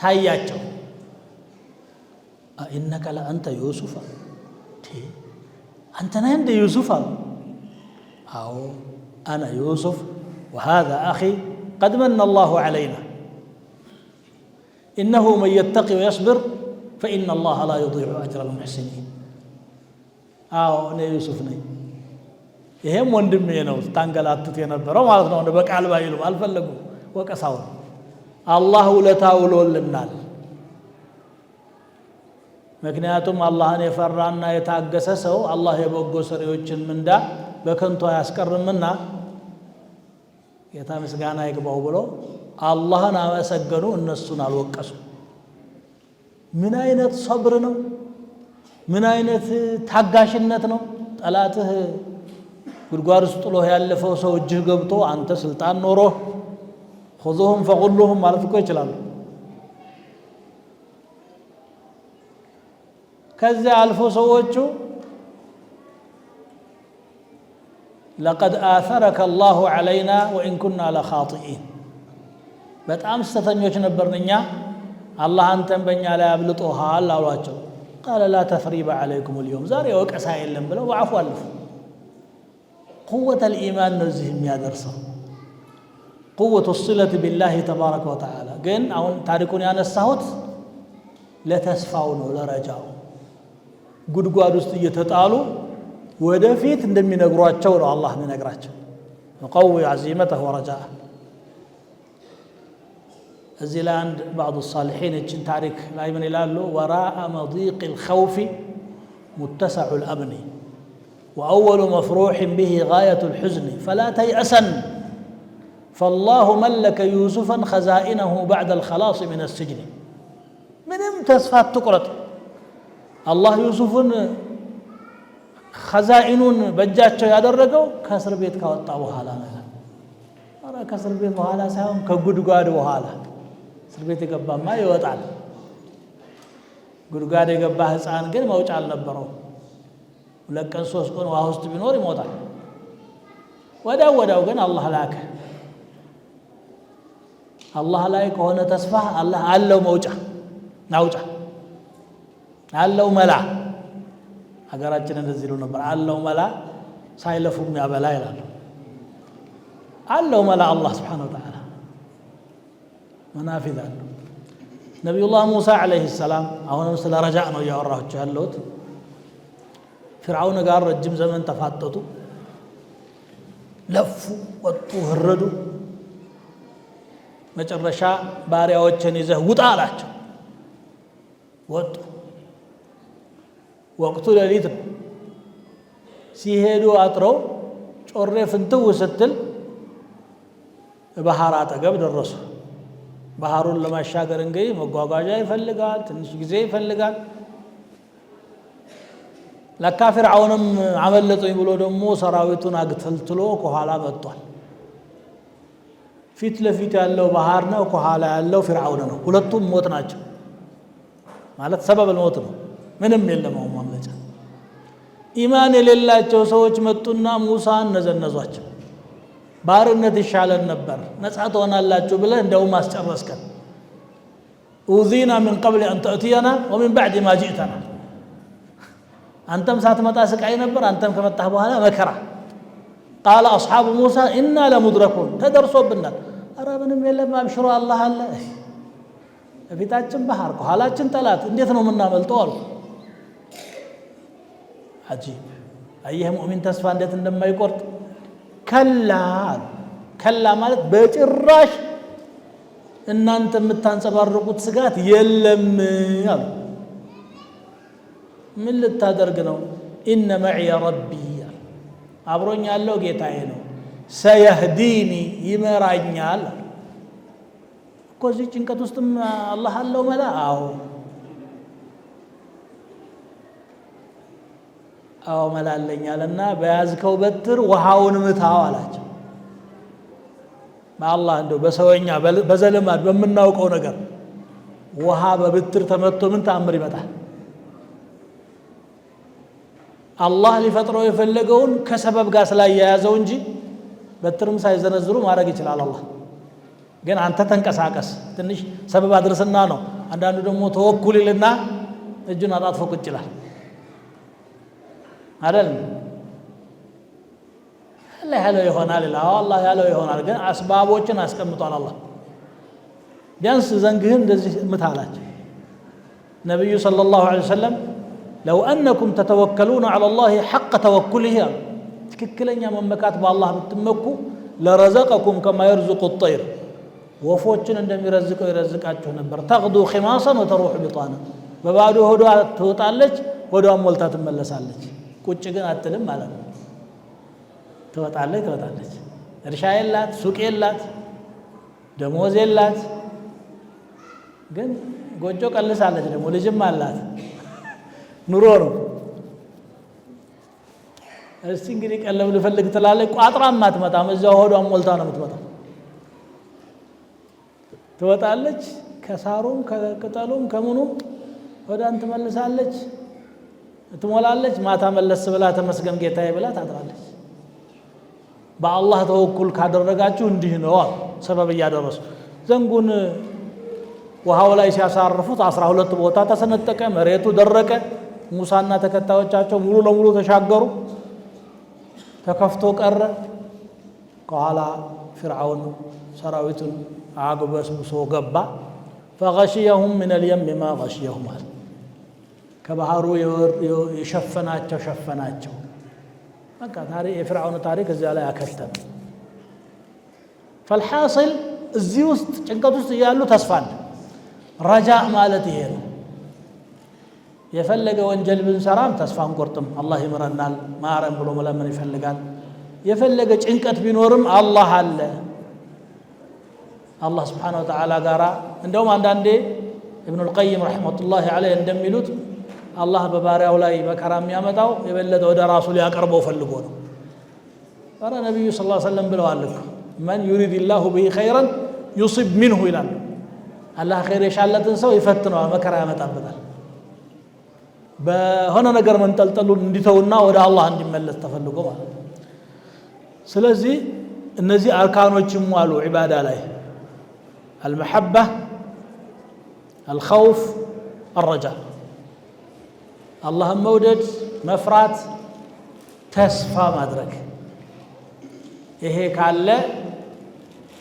ታያቸው انك لانت يوسف انت عند يوسف او انا يوسف وهذا اخي قد من الله علينا انه من يتقي ويصبر فان الله لا يضيع اجر المحسنين او انا يوسف ነኝ ይሄም ወንድሜ ነው ታንገላቱት የነበረው ማለት ነው በቃል ባይሉ አልፈለጉ ወቀሳው አላህ ውለታውሎልናል ምክንያቱም አላህን የፈራና የታገሰ ሰው አላህ የበጎ ሰሪዎችን ምንዳ በከንቱ አያስቀርምና ጌታ ምስጋና ይግባው ብሎ አላህን አመሰገኑ እነሱን አልወቀሱ ምን አይነት ሰብር ነው ምን አይነት ታጋሽነት ነው ጠላትህ ጉድጓድ ውስጥ ጥሎ ያለፈው ሰው እጅህ ገብቶ አንተ ስልጣን ኖሮ خذوهم فغلوهم ማለት እኮ ይችላል ከዛ አልፎ ሰዎቹ لقد آثرك الله علينا وإن كنا لخاطئين በጣም ስተኞች ነበርኛ አላህ አንተን በእኛ ላይ አብልጦሃል አሏቸው قال لا تثريب عليكم اليوم ዛሬ ወቀሳ የለም ብለው ወአፉ አልፉ قوة الإيمان نزهم يا درسه قوة الصلة بالله تبارك وتعالى قن أو تاركون أنا السهوت لا تسفعون ولا رجعوا قد قادوا يتطالوا ودفيت من نقرات شور الله من نقرات يقوي عزيمته ورجاءه الزلان بعض الصالحين يجن تارك لا يمن له وراء مضيق الخوف متسع الأمن وأول مفروح به غاية الحزن فلا تيأسا فالله ملك يوسفا خزائنه بعد الخلاص من السجن من امتسفات تقرط الله يوسف خزائن بجاتشو ያደረገው ከእስር ቤት ካወጣ በኋላ ነው አረ ከእስር ቤት በኋላ ሳይሆን ከጉድጓድ በኋላ እስር ቤት የገባማ ይወጣል ጉድጓድ የገባ ህፃን ግን መውጫ አልነበረው ለቀን 3 ቀን ውሃ ውስጥ ቢኖር ይሞታል ወዳው ግን አላህ ላከ አላህ ላይ ከሆነ ተስፋ አላህ አለው መውጫ ናውጫ አለው መላ ሀገራችን እንደዚህ ነው ነበር አለው መላ ሳይለፉም ያበላ ይላል አለው መላ አላህ Subhanahu Wa Ta'ala منافذ አለው ነብዩላህ ሙሳ አለይሂ ሰላም አሁንም ስለ ረጃዕ ነው ያወራችሁ ያለሁት فرعون ጋር ረጅም ዘመን ተፋጠጡ ለፉ ወጡ ህረዱ መጨረሻ ባሪያዎችን ይዘህ ውጣ አላቸው ወጡ ወቅቱ ሌሊት ሲሄዱ አጥረው ጮሬ ፍንትው ስትል ባህር አጠገብ ደረሱ ባህሩን ለማሻገር እንግዲህ መጓጓዣ ይፈልጋል ትንሽ ጊዜ ይፈልጋል ለካ ፍርዓውንም አመለጡኝ ብሎ ደግሞ ሰራዊቱን አግተልትሎ ከኋላ መጥቷል ፊት ለፊት ያለው ባህር ነው ከኋላ ያለው ፍርዓውን ነው ሁለቱም ሞት ናቸው ማለት ሰበብ ሞት ነው ምንም የለም ማምለጫ ኢማን የሌላቸው ሰዎች መጡና ሙሳን ነዘነዟቸው ባርነት ይሻለን ነበር ነፃ ትሆናላችሁ ብለ እንደው ማስጨረስከን أوذينا من قبل أن تأتينا ومن بعد ما جئتنا أنتم ساتمتا سقاي نبر أنتم كمتاه بኋላ መከራ قال أصحاب موسى إنا لمدركون ተደርሶብና አረ ምንም የለም አብሽሩ አላህ አለ በፊታችን ባህር ከኋላችን ጠላት እንዴት ነው የምናመልጠው አሉ عجيب أيه مؤمن ተስፋ እንዴት እንደማይቆርጥ ከላ ማለት በጭራሽ እናንተ የምታንጸባርቁት ስጋት የለም አሉ ምን ልታደርግ ነው إن معي ربي አብሮኝ ያለው ጌታዬ ነው ሰየህዲኒ ይመራኛል ከዚህ ጭንቀት ውስጥም አላህ አለው መላ አዎ አዎ መላለኛልና በያዝከው በትር ውሃውን ምታው አላቸው። በአላህ እንደው በሰውኛ በዘልማድ በምናውቀው ነገር ውሃ በብትር ተመቶ ምን ተአምር ይመጣል? አላህ ሊፈጥረው የፈለገውን ከሰበብ ጋር ስላያያዘው እንጂ በትርም ሳይዘነዝሩ ማድረግ ይችላል አላህ። ግን አንተ ተንቀሳቀስ ትንሽ ሰበብ አድርስና ነው። አንዳንዱ ደግሞ ተወኩል ይልና እጁን አጣጥፎ ቁጭ ይላል አይደል? አላህ ያለው ይሆናል ይላል። አላህ ያለው ይሆናል። ግን አስባቦችን አስቀምጧል አላህ። ቢያንስ ዘንግህን እንደዚህ ምታላቸው። ነብዩ ሰለላሁ ዐለይሂ ወሰለም ለው አነኩም ተተወከሉነ ዐላ ላህ ሐቀ ተወኩሊህ አሉ። ትክክለኛ መመካት በአላህ ብትመኩ ለረዘቀኩም ከማ የርዙቁ ጠይር ወፎችን እንደሚረዝቀው ይረዝቃችሁ ነበር። ተግዱ ኺማሰን ወተሩሑ ቢጣና በባዶ ሆዷ ትወጣለች፣ ሆዷን ሞልታ ትመለሳለች። ቁጭ ግን አትልም ማለት ነው። ትወጣለች። እርሻ የላት፣ ሱቅ የላት፣ ደሞዝ የላት፣ ግን ጎጆ ቀልሳለች። ደግሞ ልጅም አላት። ኑሮ ነው። እስቲ እንግዲህ ቀለብ ልፈልግ ትላለች። ቋጥራም አትመጣም። እዛው ሆዷን ሞልታ ነው የምትመጣው። ትወጣለች፣ ከሳሩም ከቅጠሉም ከምኑም ሆዷን ትመልሳለች፣ ትሞላለች። ማታ መለስ ብላ ተመስገን ጌታዬ ብላ ታድራለች። በአላህ ተወኩል ካደረጋችሁ እንዲህ ነው ሰበብ እያደረሱ ዘንጉን ውሃው ላይ ሲያሳርፉት 12 ቦታ ተሰነጠቀ፣ መሬቱ ደረቀ። ሙሳና ተከታዮቻቸው ሙሉ ለሙሉ ተሻገሩ። ተከፍቶ ቀረ። ከኋላ ፊርዓውን ሰራዊቱን አግበስብሶ ገባ። ፈገሽየሁም ምን አልየም ማ ገሽየሁም አለ። ከባህሩ ሸፈናቸው። በቃ የፊርዓውን ታሪክ እዚያ ላይ አከተመ። ፈልሐሲል እዚህ ውስጥ ጭንቀት ውስጥ እያሉ ተስፋ አለ። ረጃ ማለት ይሄ ነው። የፈለገ ወንጀል ብንሰራም ተስፋ አንቆርጥም። አላህ ይምረናል ማረም ብሎ መለመን ይፈልጋል። የፈለገ ጭንቀት ቢኖርም አላህ አለ። አላህ ስብሓነሁ ወተዓላ ጋራ እንደውም አንዳንዴ ኢብኑል ቀይም ረሕመቱላሂ ዐለይህ እንደሚሉት አላህ በባሪያው ላይ መከራ የሚያመጣው የበለጠ ወደ ራሱ ሊያቀርበው ፈልጎ ነው። ኧረ ነቢዩ ሰለላሁ ዐለይሂ ወሰለም ብለዋል እኮ መን ዩሪድላሁ ቢሂ ኸይረን ዩሲብ ሚንሁ ይላሉ። አላህ ኸይር የሻለትን ሰው ይፈትነዋል፣ መከራ ያመጣበታል። በሆነ ነገር መንጠልጠሉን እንዲተውና ወደ አላህ እንዲመለስ ተፈልጎ ማለት ነው። ስለዚህ እነዚህ አርካኖችም አሉ ዒባዳ ላይ አልመሐባ፣ አልኸውፍ፣ አልረጃ። አላህን መውደድ፣ መፍራት፣ ተስፋ ማድረግ። ይሄ ካለ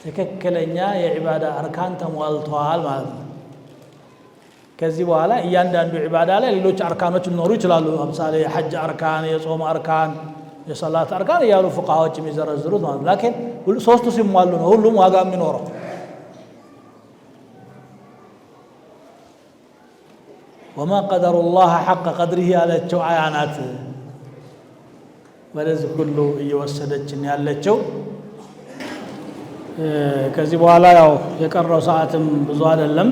ትክክለኛ የዒባዳ አርካን ተሟልተዋል ማለት ነው። ከዚህ በኋላ እያንዳንዱ ዒባዳ ላይ ሌሎች አርካኖች ሊኖሩ ይችላሉ። ለምሳሌ የሐጅ አርካን፣ የጾም አርካን፣ የሰላት አርካን እያሉ ፉቃሃዎች የሚዘረዝሩት ማለት ነው። ላኪን ሶስቱ ሲሟሉ ነው ሁሉም ዋጋ የሚኖረው። ወማ ቀደሩላህ ሐቀ ቀድሪህ ያለችው አያናት ወደዚህ ሁሉ እየወሰደችን ያለችው። ከዚህ በኋላ ያው የቀረው ሰዓትም ብዙ አይደለም።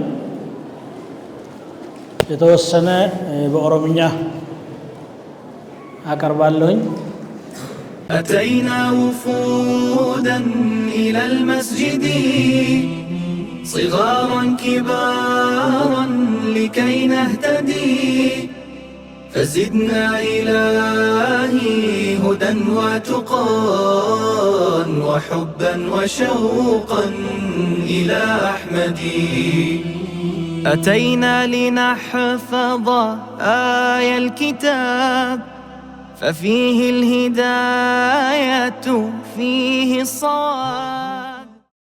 የተወሰነ በኦሮምኛ አቀርባለሁኝ። أتينا وفودا إلى المسجد صغارا كبارا لكي نهتدي فزدنا إلهي هدى وتقى وحبا وشوقا إلى أحمدي أتينا لنحفظ آية الكتاب ففيه الهداية فيه الصواب.